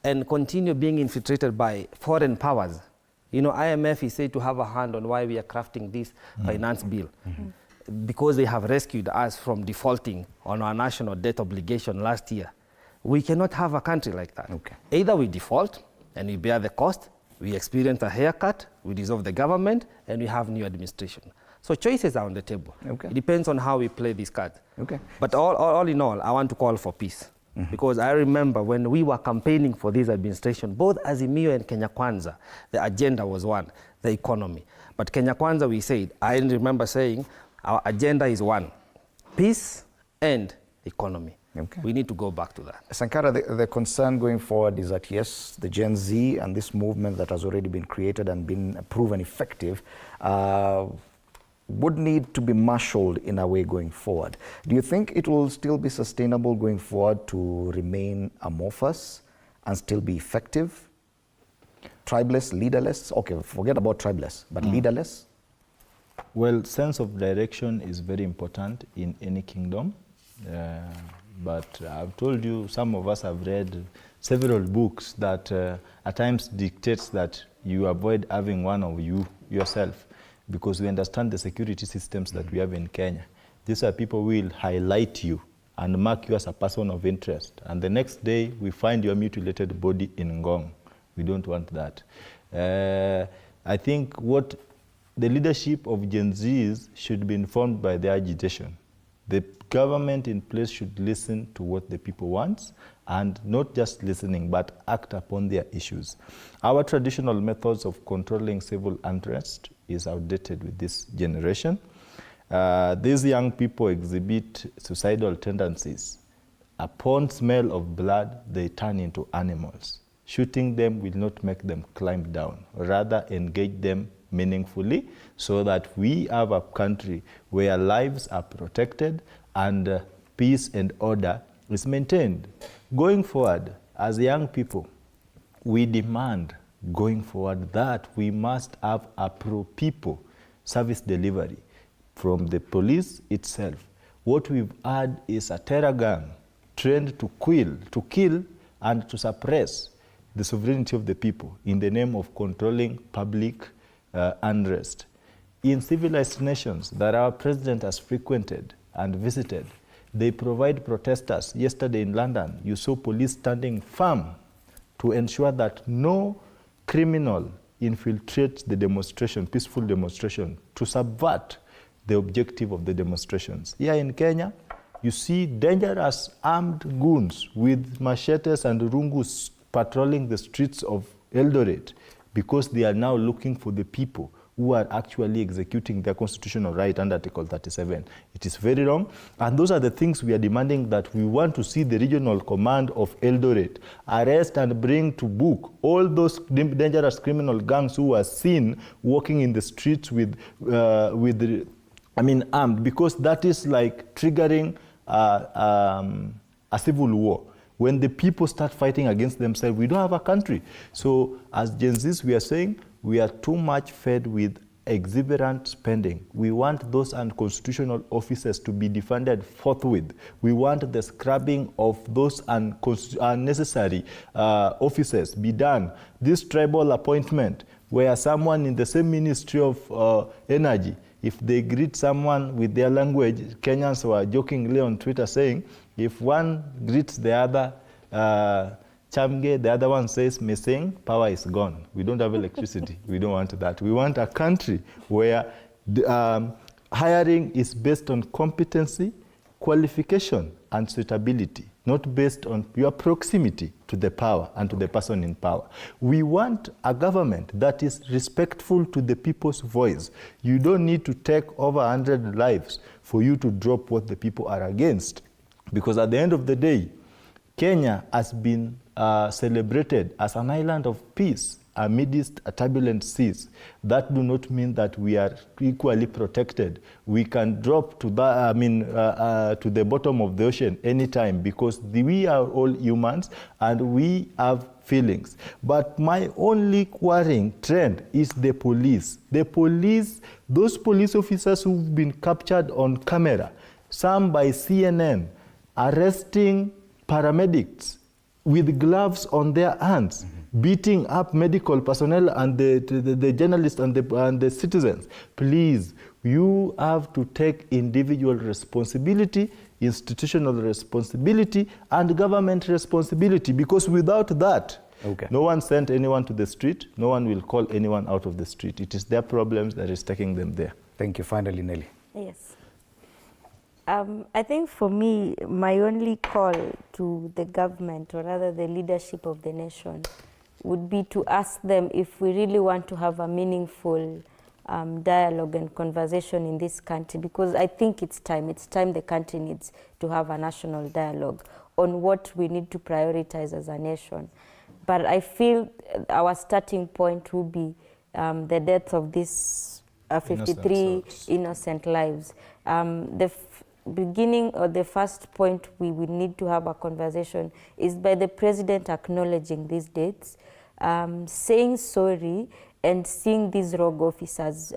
and continue being infiltrated by foreign powers. You know, IMF is said to have a hand on why we are crafting this finance bill. Because they have rescued us from defaulting on our national debt obligation last year. We cannot have a country like that. Either we default and we bear the cost, we experience a haircut, we dissolve the government, and we have new administration. So choices are on the table. It depends on how we play these cards. But all in all, I want to call for peace. Because I remember when we were campaigning for this administration, both Azimio and Kenya Kwanza, the agenda was one, the economy. But Kenya Kwanza, we said, I remember saying, our agenda is one, peace and economy. We need to go back to that. Sankara, the concern going forward is that, yes, the Gen Z and this movement that has already been created and been proven effective would need to be marshaled in a way going forward. Do you think it will still be sustainable going forward to remain amorphous and still be effective? Tribeless, leaderless? Okay, forget about tribeless, but leaderless? Well, sense of direction is very important in any kingdom. But I've told you, some of us have read several books that at times dictates that you avoid having one of you yourself, because we understand the security systems that we have in Kenya. These are people who will highlight you and mark you as a person of interest. And the next day, we find your mutilated body in Ngong. We don't want that. I think what the leadership of Gen Zs should be informed by their agitation. The government in place should listen to what the people want, and not just listening, but act upon their issues. Our traditional methods of controlling civil unrest is outdated with this generation. These young people exhibit suicidal tendencies. Upon smell of blood, they turn into animals. Shooting them will not make them climb down, rather engage them meaningfully, so that we have a country where lives are protected and peace and order is maintained. Going forward, as young people, we demand going forward that we must have a pro-people service delivery from the police itself. What we've had is a terror gang trained to kill and to suppress the sovereignty of the people in the name of controlling public unrest. In civilized nations that our president has frequented and visited, they provide protesters. Yesterday in London, you saw police standing firm to ensure that no criminal infiltrates the demonstration, peaceful demonstration, to subvert the objective of the demonstrations. Here in Kenya, you see dangerous armed goons with machetes and rungus patrolling the streets of Eldoret, because they are now looking for the people who are actually executing their constitutional right under Article 37. It is very wrong, and those are the things we are demanding, that we want to see the regional command of Eldoret arrest and bring to book all those dangerous criminal gangs who are seen walking in the streets with armed, because that is like triggering a civil war. When the people start fighting against themselves, we don't have a country. So as Gen Zs, we are saying we are too much fed with exuberant spending. We want those unconstitutional officers to be defunded forthwith. We want the scrubbing of those unnecessary officers be done. This tribal appointment, where someone in the same Ministry of Energy, if they greet someone with their language, Kenyans were jokingly on Twitter saying, if one greets the other Chamge, the other one says Meseng, power is gone. We don't have electricity. We don't want that. We want a country where the, hiring is based on competency, qualification, and suitability, not based on your proximity to the power and to the person in power. We want a government that is respectful to the people's voice. You don't need to take over 100 lives for you to drop what the people are against. Because at the end of the day, Kenya has been celebrated as an island of peace amidst turbulent seas. That do not mean that we are equally protected. We can drop to to the bottom of the ocean anytime, because we are all humans and we have feelings. But my only worrying trend is the police. The police, those police officers who've been captured on camera, some by CNN, arresting paramedics with gloves on their hands, beating up medical personnel and the journalists and the citizens. Please, you have to take individual responsibility, institutional responsibility, and government responsibility, because without that, no one sent anyone to the street, no one will call anyone out of the street. It is their problems that is taking them there. Thank you. Finally, Nelly. Yes. I think for me, my only call to the government, or rather the leadership of the nation, would be to ask them if we really want to have a meaningful dialogue and conversation in this country, because I think it's time the country needs to have a national dialogue on what we need to prioritize as a nation. But I feel our starting point will be the death of these 53 innocent lives. The beginning, or the first point we would need to have a conversation is by the president acknowledging these deaths, saying sorry, and seeing these rogue officers,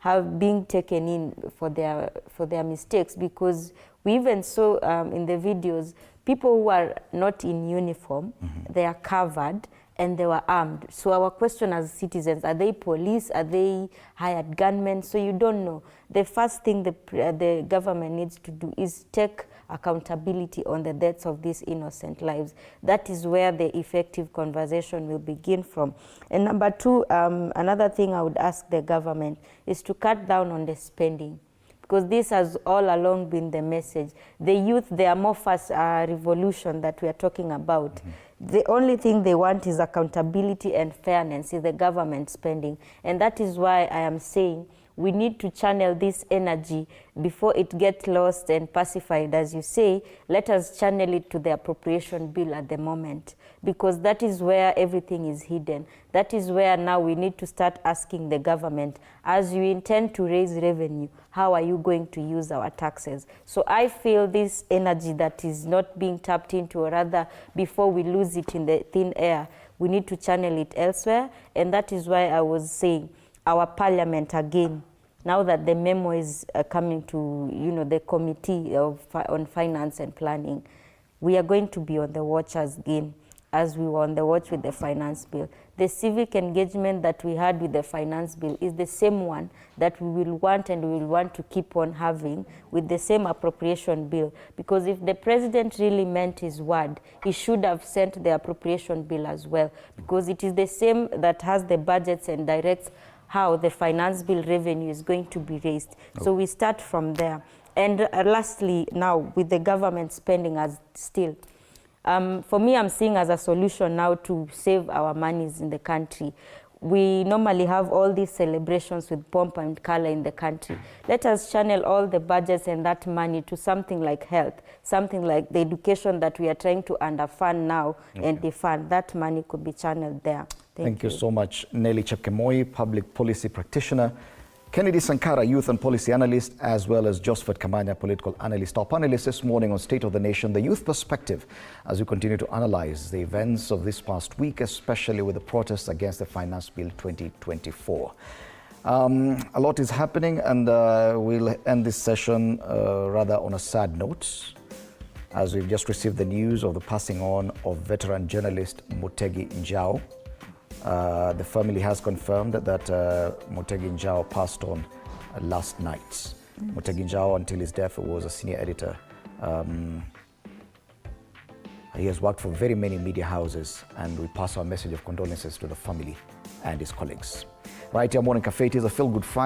have been taken in for their mistakes, because we even saw in the videos people who are not in uniform, they are covered and they were armed. So our question as citizens, are they police? Are they hired gunmen? So you don't know. The first thing the government needs to do is take accountability on the deaths of these innocent lives. That is where the effective conversation will begin from. And number two, another thing I would ask the government is to cut down on the spending, because this has all along been the message. The youth, the amorphous revolution that we are talking about, the only thing they want is accountability and fairness in the government spending. And that is why I am saying we need to channel this energy before it gets lost and pacified, as you say. Let us channel it to the appropriation bill at the moment, because that is where everything is hidden. That is where now we need to start asking the government, as you intend to raise revenue, how are you going to use our taxes? So I feel this energy that is not being tapped into, or rather before we lose it in the thin air, we need to channel it elsewhere. And that is why I was saying our parliament again, now that the memo is coming to the committee on finance and planning, we are going to be on the watch again, as we were on the watch with the finance bill. The civic engagement that we had with the finance bill is the same one that we will want, and we will want to keep on having with the same appropriation bill. Because if the president really meant his word, he should have sent the appropriation bill as well, because it is the same that has the budgets and directs how the finance bill revenue is going to be raised. So we start from there. And lastly, now with the government spending as still, for me, I'm seeing as a solution now to save our monies in the country. we normally have all these celebrations with pomp and color in the country. Let us channel all the budgets and that money to something like health, something like the education that we are trying to underfund now and defund. That money could be channeled there. Thank you so much, Nelly Chepkemoi, public policy practitioner, Kennedy Sankara, youth and policy analyst, as well as Josephat Kamanya, political analyst. Our panelists this morning on State of the Nation, the youth perspective, as we continue to analyze the events of this past week, especially with the protests against the Finance Bill 2024. A lot is happening, and we'll end this session rather on a sad note, as we've just received the news of the passing on of veteran journalist Mutegi Njau. The family has confirmed that Mutegi Njau passed on last night. Mutegi Njau, until his death, was a senior editor. He has worked for very many media houses, and we pass our message of condolences to the family and his colleagues. Right here, Morning Cafe, it is a feel-good Friday.